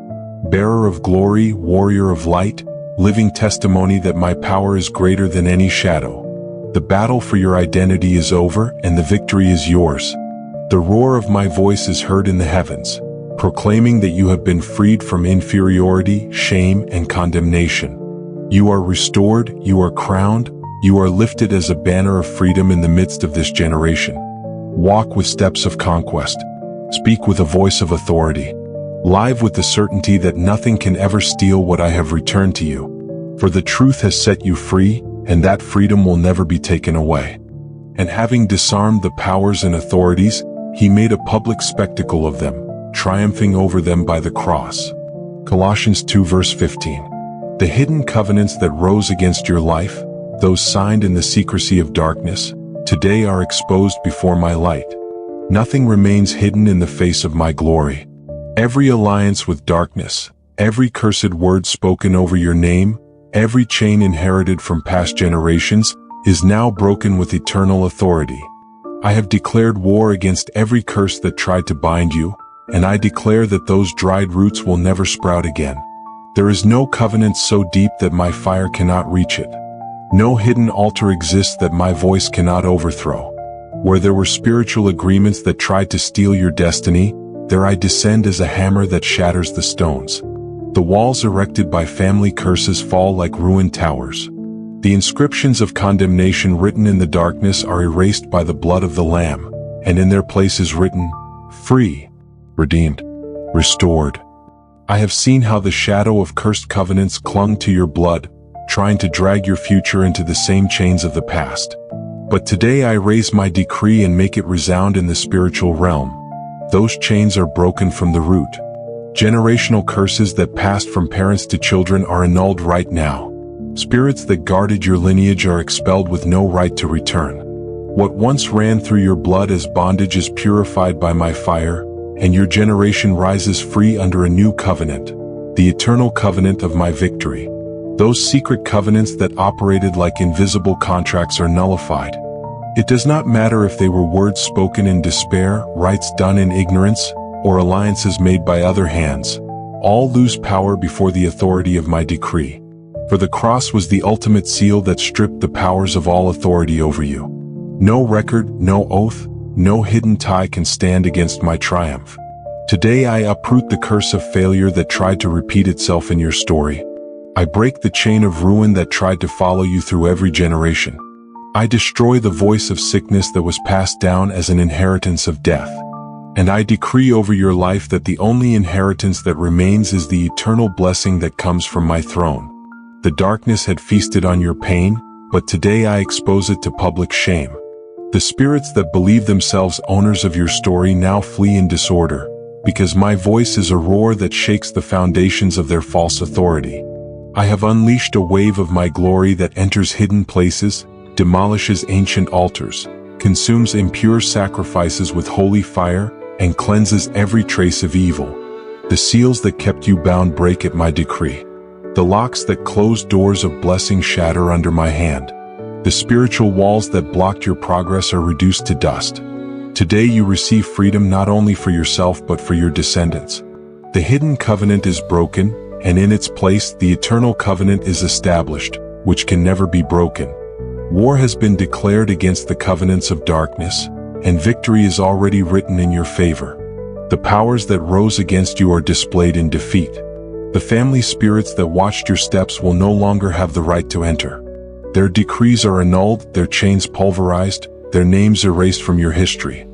bearer of glory, warrior of light, living testimony that my power is greater than any shadow. The battle for your identity is over and the victory is yours. The roar of my voice is heard in the heavens, proclaiming that you have been freed from inferiority, shame, and condemnation. You are restored, you are crowned, you are lifted as a banner of freedom in the midst of this generation. Walk with steps of conquest. Speak with a voice of authority. Live with the certainty that nothing can ever steal what I have returned to you. For the truth has set you free, and that freedom will never be taken away. And having disarmed the powers and authorities, he made a public spectacle of them, triumphing over them by the cross. Colossians 2 verse 15. The hidden covenants that rose against your life, those signed in the secrecy of darkness, today are exposed before my light. Nothing remains hidden in the face of my glory. Every alliance with darkness, every cursed word spoken over your name, every chain inherited from past generations, is now broken with eternal authority. I have declared war against every curse that tried to bind you, and I declare that those dried roots will never sprout again. There is no covenant so deep that my fire cannot reach it. No hidden altar exists that my voice cannot overthrow. Where there were spiritual agreements that tried to steal your destiny, there I descend as a hammer that shatters the stones. The walls erected by family curses fall like ruined towers. The inscriptions of condemnation written in the darkness are erased by the blood of the Lamb, and in their place is written, free, redeemed, restored. I have seen how the shadow of cursed covenants clung to your blood, trying to drag your future into the same chains of the past. But today I raise my decree and make it resound in the spiritual realm. Those chains are broken from the root. Generational curses that passed from parents to children are annulled right now. Spirits that guarded your lineage are expelled with no right to return. What once ran through your blood as bondage is purified by my fire, and your generation rises free under a new covenant, the eternal covenant of my victory. Those secret covenants that operated like invisible contracts are nullified. It does not matter if they were words spoken in despair, rites done in ignorance, or alliances made by other hands. All lose power before the authority of my decree. For the cross was the ultimate seal that stripped the powers of all authority over you. No record, no oath, no hidden tie can stand against my triumph. Today I uproot the curse of failure that tried to repeat itself in your story. I break the chain of ruin that tried to follow you through every generation. I destroy the voice of sickness that was passed down as an inheritance of death. And I decree over your life that the only inheritance that remains is the eternal blessing that comes from my throne. The darkness had feasted on your pain, but today I expose it to public shame. The spirits that believe themselves owners of your story now flee in disorder, because my voice is a roar that shakes the foundations of their false authority. I have unleashed a wave of my glory that enters hidden places, demolishes ancient altars, consumes impure sacrifices with holy fire, and cleanses every trace of evil. The seals that kept you bound break at my decree. The locks that closed doors of blessing shatter under my hand. The spiritual walls that blocked your progress are reduced to dust. Today you receive freedom not only for yourself but for your descendants. The hidden covenant is broken, and in its place the eternal covenant is established, which can never be broken. War has been declared against the covenants of darkness, and victory is already written in your favor. The powers that rose against you are displayed in defeat. The family spirits that watched your steps will no longer have the right to enter. Their decrees are annulled, their chains pulverized, their names erased from your history.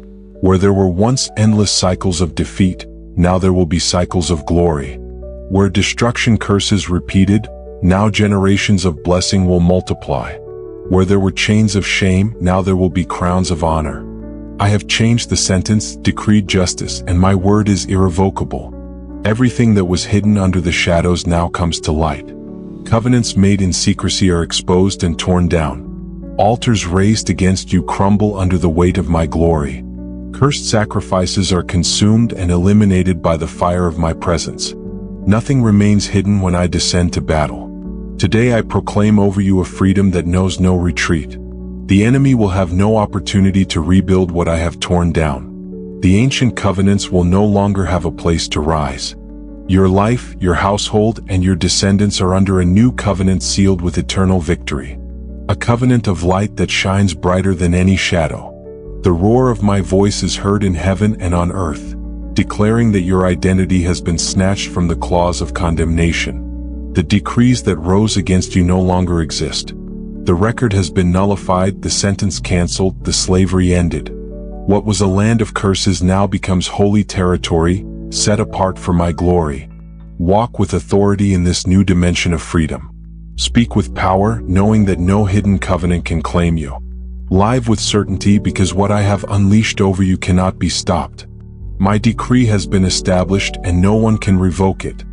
Where there were once endless cycles of defeat, now there will be cycles of glory. Where destruction curses repeated, now generations of blessing will multiply. Where there were chains of shame, now there will be crowns of honor. I have changed the sentence, decreed justice, and my word is irrevocable. Everything that was hidden under the shadows now comes to light. Covenants made in secrecy are exposed and torn down. Altars raised against you crumble under the weight of my glory. Cursed sacrifices are consumed and eliminated by the fire of my presence. Nothing remains hidden when I descend to battle. Today I proclaim over you a freedom that knows no retreat. The enemy will have no opportunity to rebuild what I have torn down. The ancient covenants will no longer have a place to rise. Your life, your household, and your descendants are under a new covenant sealed with eternal victory. A covenant of light that shines brighter than any shadow. The roar of my voice is heard in heaven and on earth, declaring that your identity has been snatched from the claws of condemnation. The decrees that rose against you no longer exist. The record has been nullified, the sentence canceled, the slavery ended. What was a land of curses now becomes holy territory, set apart for my glory. Walk with authority in this new dimension of freedom. Speak with power, knowing that no hidden covenant can claim you. Live with certainty, because what I have unleashed over you cannot be stopped. My decree has been established and no one can revoke it.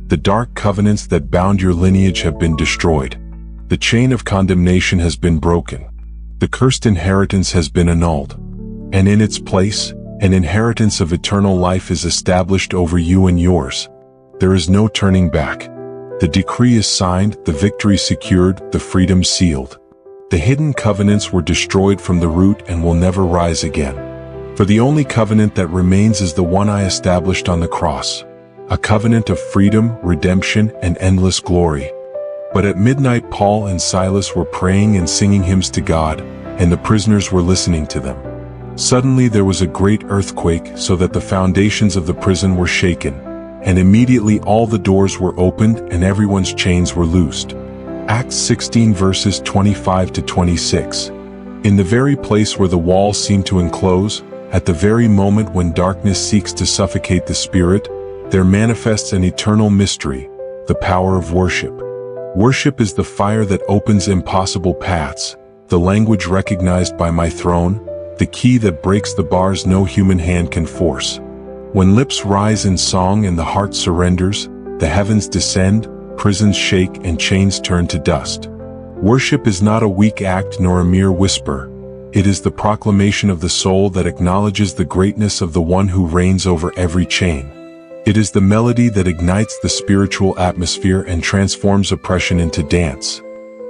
The dark covenants that bound your lineage have been destroyed. The chain of condemnation has been broken. The cursed inheritance has been annulled. And in its place, an inheritance of eternal life is established over you and yours. There is no turning back. The decree is signed, the victory secured, the freedom sealed. The hidden covenants were destroyed from the root and will never rise again. For the only covenant that remains is the one I established on the cross. A covenant of freedom, redemption, and endless glory. But at midnight Paul and Silas were praying and singing hymns to God, and the prisoners were listening to them. Suddenly there was a great earthquake, so that the foundations of the prison were shaken, and immediately all the doors were opened and everyone's chains were loosed. Acts 16 verses 25 to 26. In the very place where the walls seem to enclose, at the very moment when darkness seeks to suffocate the spirit, there manifests an eternal mystery, the power of worship. Worship is the fire that opens impossible paths, the language recognized by my throne, the key that breaks the bars no human hand can force. When lips rise in song and the heart surrenders, the heavens descend, prisons shake and chains turn to dust. Worship is not a weak act nor a mere whisper. It is the proclamation of the soul that acknowledges the greatness of the one who reigns over every chain. It is the melody that ignites the spiritual atmosphere and transforms oppression into dance.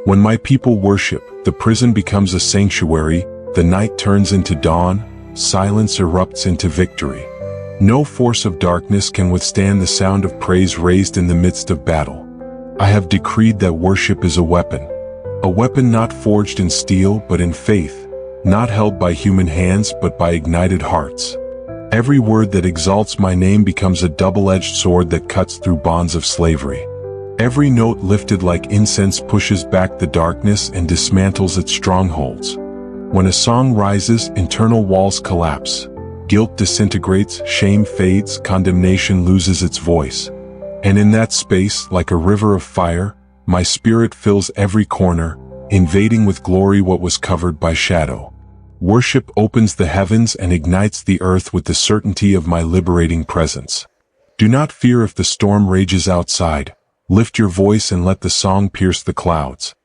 When my people worship, the prison becomes a sanctuary, the night turns into dawn, silence erupts into victory. No force of darkness can withstand the sound of praise raised in the midst of battle. I have decreed that worship is a weapon not forged in steel but in faith, not held by human hands but by ignited hearts. Every word that exalts my name becomes a double-edged sword that cuts through bonds of slavery. Every note lifted like incense pushes back the darkness and dismantles its strongholds. When a song rises, internal walls collapse. Guilt disintegrates, shame fades, condemnation loses its voice. And in that space, like a river of fire, my spirit fills every corner, invading with glory what was covered by shadow. Worship opens the heavens and ignites the earth with the certainty of my liberating presence. Do not fear if the storm rages outside. Lift your voice and let the song pierce the clouds.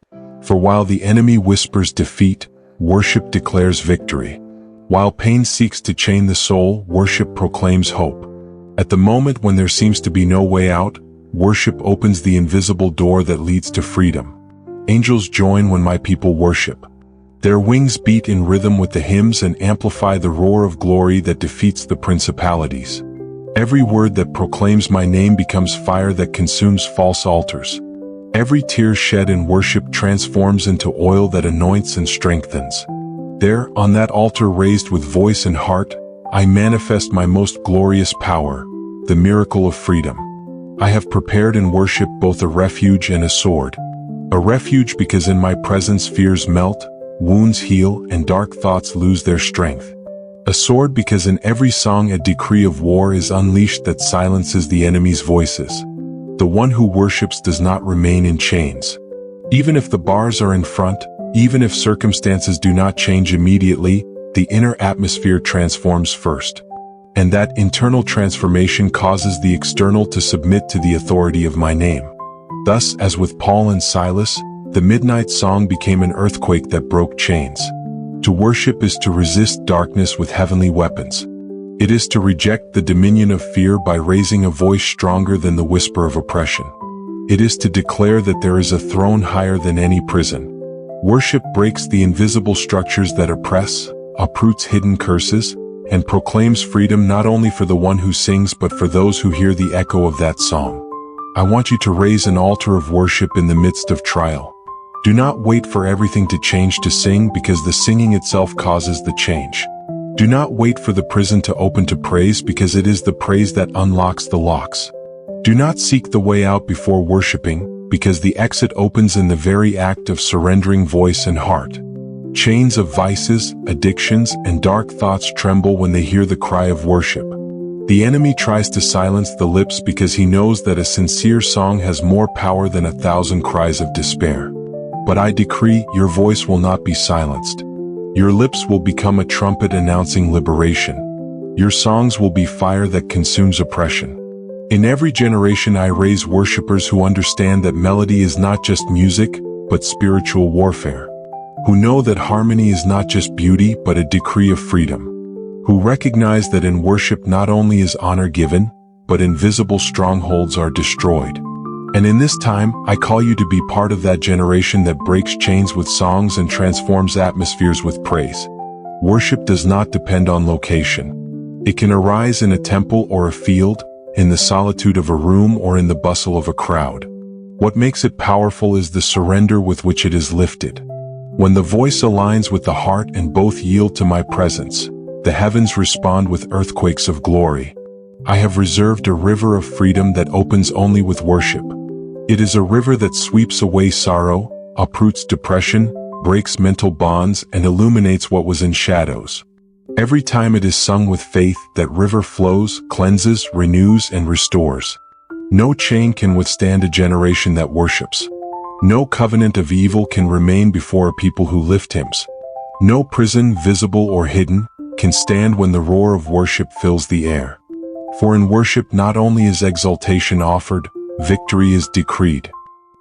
For while the enemy whispers defeat, worship declares victory. While pain seeks to chain the soul, worship proclaims hope. At the moment when there seems to be no way out, worship opens the invisible door that leads to freedom. Angels join when my people worship. Their wings beat in rhythm with the hymns and amplify the roar of glory that defeats the principalities. Every word that proclaims my name becomes fire that consumes false altars. Every tear shed in worship transforms into oil that anoints and strengthens. There, on that altar raised with voice and heart, I manifest my most glorious power, the miracle of freedom. I have prepared in worship both a refuge and a sword. A refuge because in my presence fears melt, wounds heal, and dark thoughts lose their strength. A sword because in every song a decree of war is unleashed that silences the enemy's voices. The one who worships does not remain in chains. Even if the bars are in front, even if circumstances do not change immediately, the inner atmosphere transforms first. And that internal transformation causes the external to submit to the authority of my name. Thus, as with Paul and Silas, the midnight song became an earthquake that broke chains. To worship is to resist darkness with heavenly weapons. It is to reject the dominion of fear by raising a voice stronger than the whisper of oppression. It is to declare that there is a throne higher than any prison. Worship breaks the invisible structures that oppress, uproots hidden curses, and proclaims freedom not only for the one who sings but for those who hear the echo of that song. I want you to raise an altar of worship in the midst of trial. Do not wait for everything to change to sing because the singing itself causes the change. Do not wait for the prison to open to praise because it is the praise that unlocks the locks. Do not seek the way out before worshiping because the exit opens in the very act of surrendering voice and heart. Chains of vices, addictions, and dark thoughts tremble when they hear the cry of worship. The enemy tries to silence the lips because he knows that a sincere song has more power than 1,000 cries of despair. But I decree, your voice will not be silenced. Your lips will become a trumpet announcing liberation. Your songs will be fire that consumes oppression. In every generation I raise worshipers who understand that melody is not just music, but spiritual warfare. Who know that harmony is not just beauty, but a decree of freedom. Who recognize that in worship not only is honor given, but invisible strongholds are destroyed. And in this time, I call you to be part of that generation that breaks chains with songs and transforms atmospheres with praise. Worship does not depend on location. It can arise in a temple or a field, in the solitude of a room or in the bustle of a crowd. What makes it powerful is the surrender with which it is lifted. When the voice aligns with the heart and both yield to my presence, the heavens respond with earthquakes of glory. I have reserved a river of freedom that opens only with worship. It is a river that sweeps away sorrow, uproots depression, breaks mental bonds, and illuminates what was in shadows. Every time it is sung with faith, that river flows, cleanses, renews, and restores. No chain can withstand a generation that worships. No covenant of evil can remain before a people who lift hymns. No prison, visible or hidden, can stand when the roar of worship fills the air. For in worship not only is exaltation offered, victory is decreed.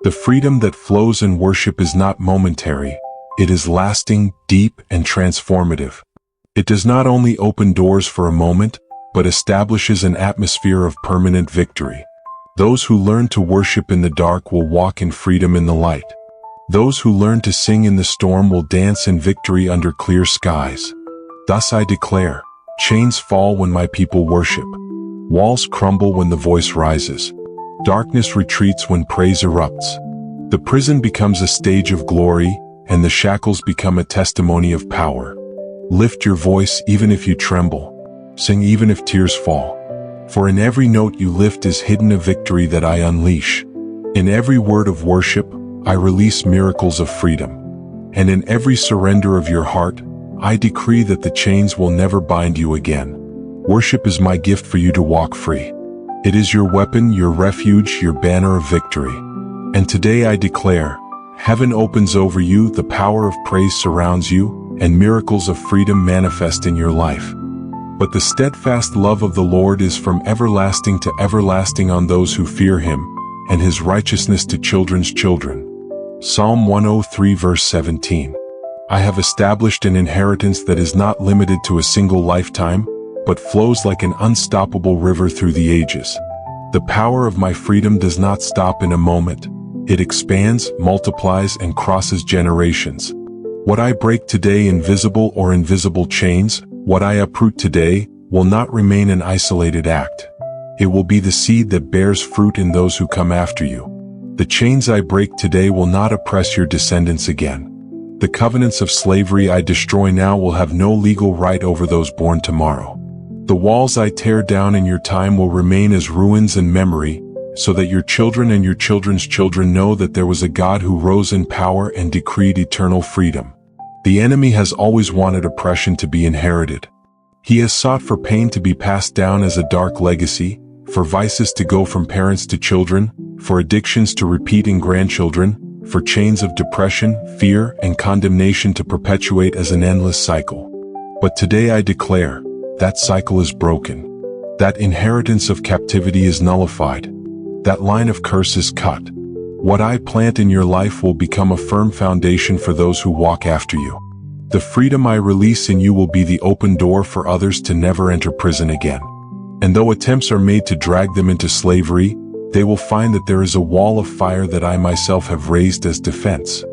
The freedom that flows in worship is not momentary, it is lasting, deep, and transformative. It does not only open doors for a moment, but establishes an atmosphere of permanent victory. Those who learn to worship in the dark will walk in freedom in the light. Those who learn to sing in the storm will dance in victory under clear skies. Thus I declare, chains fall when my people worship. Walls crumble when the voice rises. Darkness retreats when praise erupts. The prison becomes a stage of glory, and the shackles become a testimony of power. Lift your voice even if you tremble. Sing even if tears fall. For in every note you lift is hidden a victory that I unleash. In every word of worship, I release miracles of freedom. And in every surrender of your heart, I decree that the chains will never bind you again. Worship is my gift for you to walk free. It is your weapon, your refuge, your banner of victory. And today I declare, heaven opens over you, the power of praise surrounds you, and miracles of freedom manifest in your life. But the steadfast love of the Lord is from everlasting to everlasting on those who fear him, and his righteousness to children's children. Psalm 103 verse 17. I have established an inheritance that is not limited to a single lifetime, but flows like an unstoppable river through the ages. The power of my freedom does not stop in a moment. It expands, multiplies, and crosses generations. What I break today in visible or invisible chains, what I uproot today, will not remain an isolated act. It will be the seed that bears fruit in those who come after you. The chains I break today will not oppress your descendants again. The covenants of slavery I destroy now will have no legal right over those born tomorrow. The walls I tear down in your time will remain as ruins and memory, so that your children and your children's children know that there was a God who rose in power and decreed eternal freedom. The enemy has always wanted oppression to be inherited. He has sought for pain to be passed down as a dark legacy, for vices to go from parents to children, for addictions to repeat in grandchildren, for chains of depression, fear, and condemnation to perpetuate as an endless cycle. But today I declare, that cycle is broken. That inheritance of captivity is nullified. That line of curse is cut. What I plant in your life will become a firm foundation for those who walk after you. The freedom I release in you will be the open door for others to never enter prison again. And though attempts are made to drag them into slavery, they will find that there is a wall of fire that I myself have raised as defense.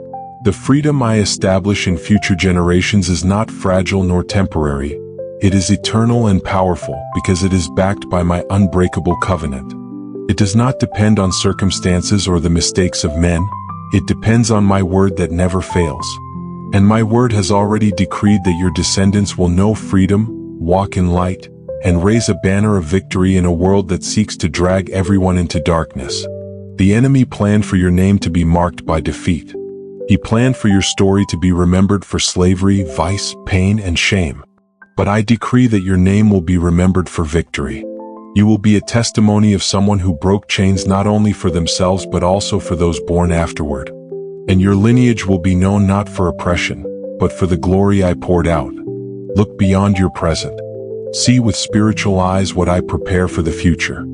The freedom I establish in future generations is not fragile nor temporary. It is eternal and powerful because it is backed by my unbreakable covenant. It does not depend on circumstances or the mistakes of men. It depends on my word that never fails. And my word has already decreed that your descendants will know freedom, walk in light, and raise a banner of victory in a world that seeks to drag everyone into darkness. The enemy planned for your name to be marked by defeat. He planned for your story to be remembered for slavery, vice, pain, and shame. But I decree that your name will be remembered for victory. You will be a testimony of someone who broke chains not only for themselves but also for those born afterward. And your lineage will be known not for oppression, but for the glory I poured out. Look beyond your present. See with spiritual eyes what I prepare for the future.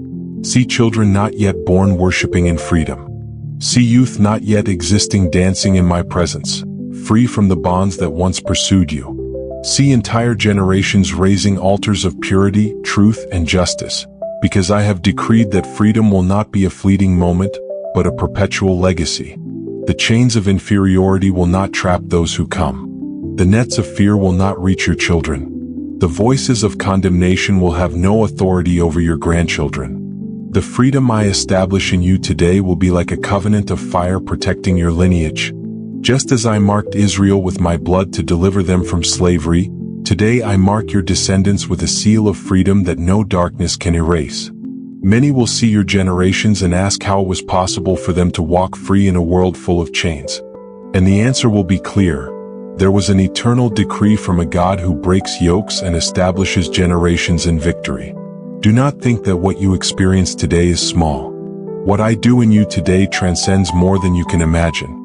See children not yet born worshiping in freedom. See youth not yet existing dancing in my presence, free from the bonds that once pursued you. See entire generations raising altars of purity, truth, and justice, because I have decreed that freedom will not be a fleeting moment, but a perpetual legacy. The chains of inferiority will not trap those who come. The nets of fear will not reach your children. The voices of condemnation will have no authority over your grandchildren. The freedom I establish in you today will be like a covenant of fire protecting your lineage. Just as I marked Israel with my blood to deliver them from slavery, today I mark your descendants with a seal of freedom that no darkness can erase. Many will see your generations and ask how it was possible for them to walk free in a world full of chains. And the answer will be clear. There was an eternal decree from a God who breaks yokes and establishes generations in victory. Do not think that what you experience today is small. What I do in you today transcends more than you can imagine.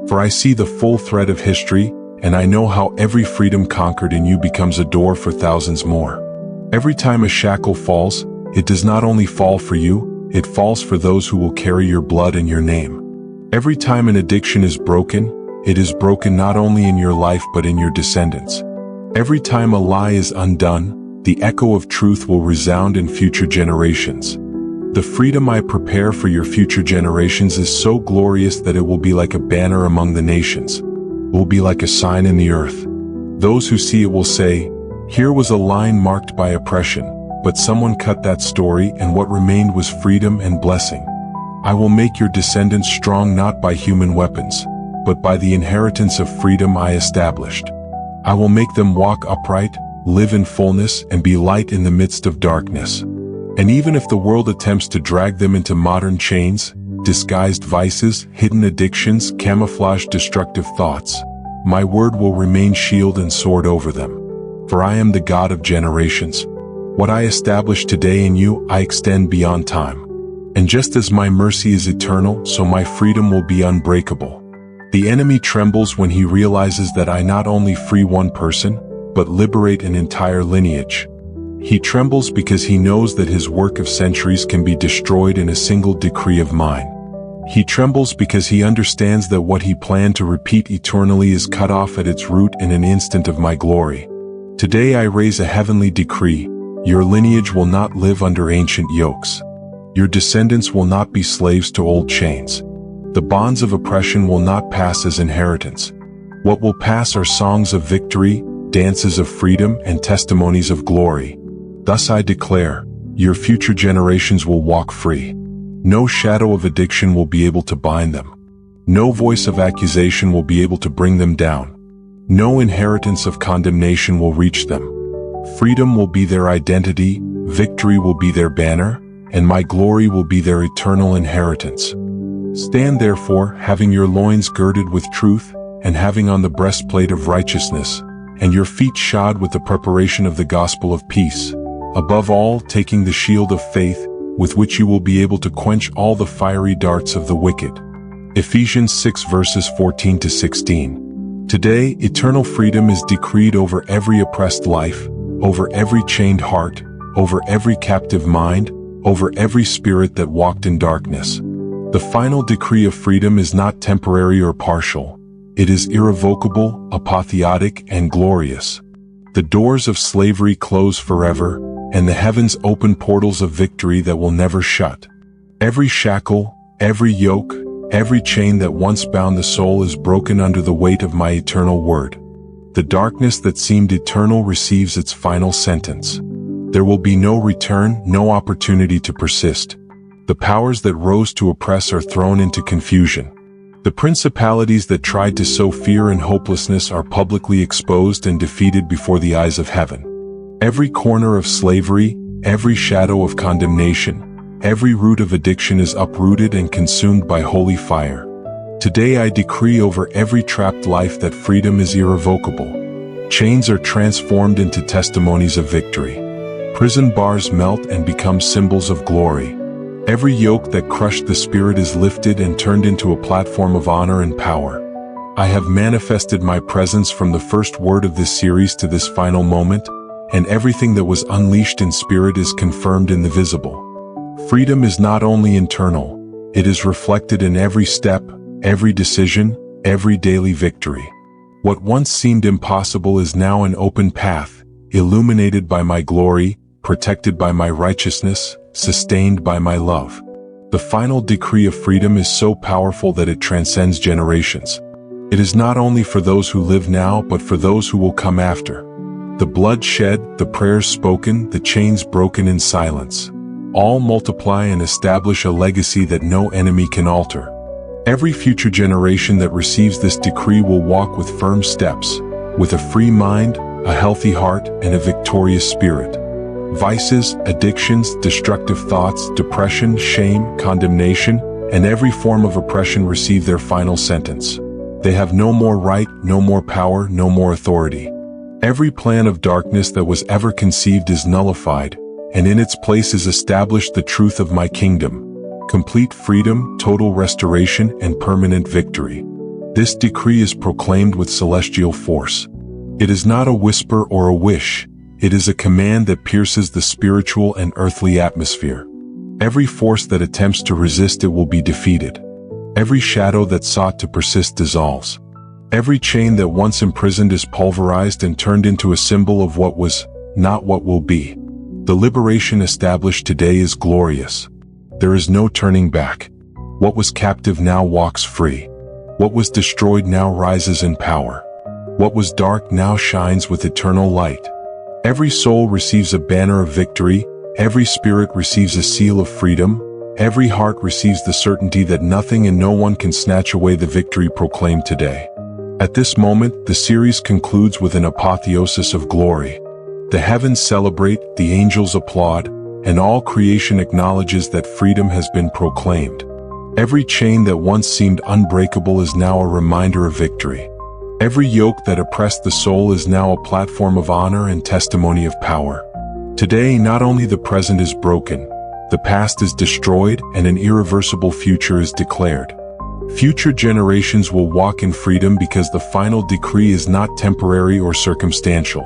For I see the full thread of history, and I know how every freedom conquered in you becomes a door for thousands more. Every time a shackle falls, it does not only fall for you, it falls for those who will carry your blood and your name. Every time an addiction is broken, it is broken not only in your life but in your descendants. Every time a lie is undone, the echo of truth will resound in future generations. The freedom I prepare for your future generations is so glorious that it will be like a banner among the nations. It will be like a sign in the earth. Those who see it will say, "Here was a line marked by oppression, but someone cut that story and what remained was freedom and blessing." I will make your descendants strong not by human weapons, but by the inheritance of freedom I established. I will make them walk upright, live in fullness, and be light in the midst of darkness. And even if the world attempts to drag them into modern chains, disguised vices, hidden addictions, camouflaged destructive thoughts, my word will remain shield and sword over them. For I am the God of generations. What I establish today in you, I extend beyond time. And just as my mercy is eternal, so my freedom will be unbreakable. The enemy trembles when he realizes that I not only free one person, but liberate an entire lineage. He trembles because he knows that his work of centuries can be destroyed in a single decree of mine. He trembles because he understands that what he planned to repeat eternally is cut off at its root in an instant of my glory. Today I raise a heavenly decree: your lineage will not live under ancient yokes. Your descendants will not be slaves to old chains. The bonds of oppression will not pass as inheritance. What will pass are songs of victory, dances of freedom, and testimonies of glory. Thus I declare, your future generations will walk free. No shadow of addiction will be able to bind them. No voice of accusation will be able to bring them down. No inheritance of condemnation will reach them. Freedom will be their identity, victory will be their banner, and my glory will be their eternal inheritance. Stand therefore, having your loins girded with truth, and having on the breastplate of righteousness, and your feet shod with the preparation of the gospel of peace. Above all, taking the shield of faith, with which you will be able to quench all the fiery darts of the wicked. Ephesians 6 verses 14 to 16. Today, eternal freedom is decreed over every oppressed life, over every chained heart, over every captive mind, over every spirit that walked in darkness. The final decree of freedom is not temporary or partial. It is irrevocable, apotheotic, and glorious. The doors of slavery close forever, and the heavens open portals of victory that will never shut. Every shackle, every yoke, every chain that once bound the soul is broken under the weight of my eternal word. The darkness that seemed eternal receives its final sentence. There will be no return, no opportunity to persist. The powers that rose to oppress are thrown into confusion. The principalities that tried to sow fear and hopelessness are publicly exposed and defeated before the eyes of heaven. Every corner of slavery, every shadow of condemnation, every root of addiction is uprooted and consumed by holy fire. Today I decree over every trapped life that freedom is irrevocable. Chains are transformed into testimonies of victory. Prison bars melt and become symbols of glory. Every yoke that crushed the spirit is lifted and turned into a platform of honor and power. I have manifested my presence from the first word of this series to this final moment, and everything that was unleashed in spirit is confirmed in the visible. Freedom is not only internal, it is reflected in every step, every decision, every daily victory. What once seemed impossible is now an open path, illuminated by my glory, protected by my righteousness, sustained by my love. The final decree of freedom is so powerful that it transcends generations. It is not only for those who live now, but for those who will come after. The blood shed, the prayers spoken, the chains broken in silence, all multiply and establish a legacy that no enemy can alter. Every future generation that receives this decree will walk with firm steps, with a free mind, a healthy heart, and a victorious spirit. Vices, addictions, destructive thoughts, depression, shame, condemnation, and every form of oppression receive their final sentence. They have no more right, no more power, no more authority. Every plan of darkness that was ever conceived is nullified, and in its place is established the truth of my kingdom: complete freedom, total restoration, and permanent victory. This decree is proclaimed with celestial force. It is not a whisper or a wish. It is a command that pierces the spiritual and earthly atmosphere. Every force that attempts to resist it will be defeated. Every shadow that sought to persist dissolves. Every chain that once imprisoned is pulverized and turned into a symbol of what was, not what will be. The liberation established today is glorious. There is no turning back. What was captive now walks free. What was destroyed now rises in power. What was dark now shines with eternal light. Every soul receives a banner of victory, every spirit receives a seal of freedom, every heart receives the certainty that nothing and no one can snatch away the victory proclaimed today. At this moment, the series concludes with an apotheosis of glory. The heavens celebrate, the angels applaud, and all creation acknowledges that freedom has been proclaimed. Every chain that once seemed unbreakable is now a reminder of victory. Every yoke that oppressed the soul is now a platform of honor and testimony of power. Today, not only the present is broken, the past is destroyed, and an irreversible future is declared. Future generations will walk in freedom because the final decree is not temporary or circumstantial.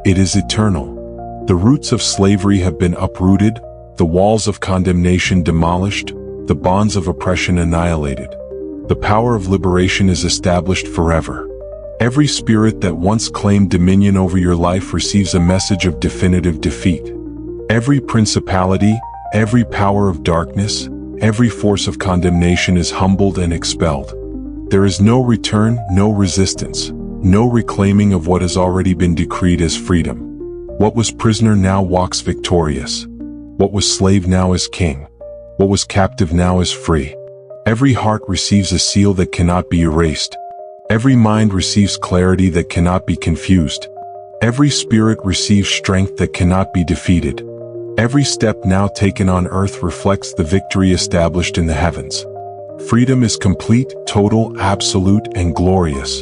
It is eternal. The roots of slavery have been uprooted, the walls of condemnation demolished, the bonds of oppression annihilated. The power of liberation is established forever. Every spirit that once claimed dominion over your life receives a message of definitive defeat. Every principality, every power of darkness, every force of condemnation is humbled and expelled. There is no return, no resistance, no reclaiming of what has already been decreed as freedom. What was prisoner now walks victorious. What was slave now is king. What was captive now is free. Every heart receives a seal that cannot be erased. Every mind receives clarity that cannot be confused. Every spirit receives strength that cannot be defeated. Every step now taken on earth reflects the victory established in the heavens. Freedom is complete, total, absolute, and glorious.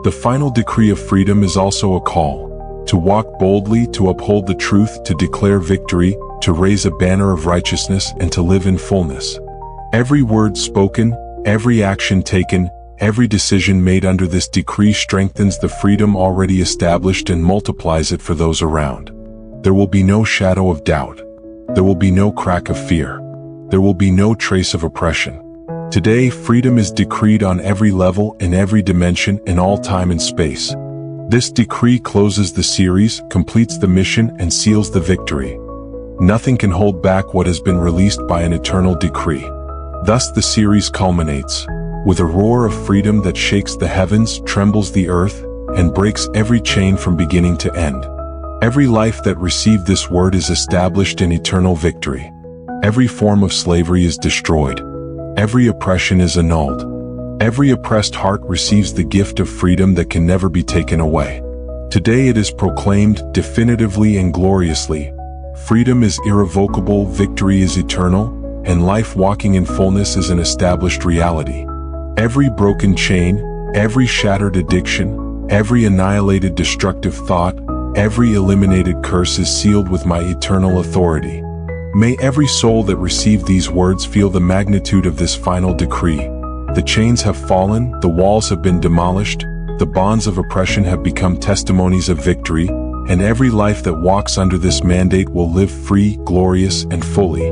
The final decree of freedom is also a call to walk boldly, to uphold the truth, to declare victory, to raise a banner of righteousness, and to live in fullness. Every word spoken, every action taken, every decision made under this decree strengthens the freedom already established and multiplies it for those around. There will be no shadow of doubt. There will be no crack of fear. There will be no trace of oppression. Today, freedom is decreed on every level, in every dimension, in all time and space. This decree closes the series, completes the mission, and seals the victory. Nothing can hold back what has been released by an eternal decree. Thus the series culminates with a roar of freedom that shakes the heavens, trembles the earth, and breaks every chain from beginning to end. Every life that received this word is established in eternal victory. Every form of slavery is destroyed. Every oppression is annulled. Every oppressed heart receives the gift of freedom that can never be taken away. Today it is proclaimed definitively and gloriously. Freedom is irrevocable, victory is eternal, and life walking in fullness is an established reality. Every broken chain, every shattered addiction, every annihilated destructive thought, every eliminated curse is sealed with my eternal authority. May every soul that received these words feel the magnitude of this final decree. The chains have fallen, the walls have been demolished, the bonds of oppression have become testimonies of victory, and every life that walks under this mandate will live free, glorious, and fully.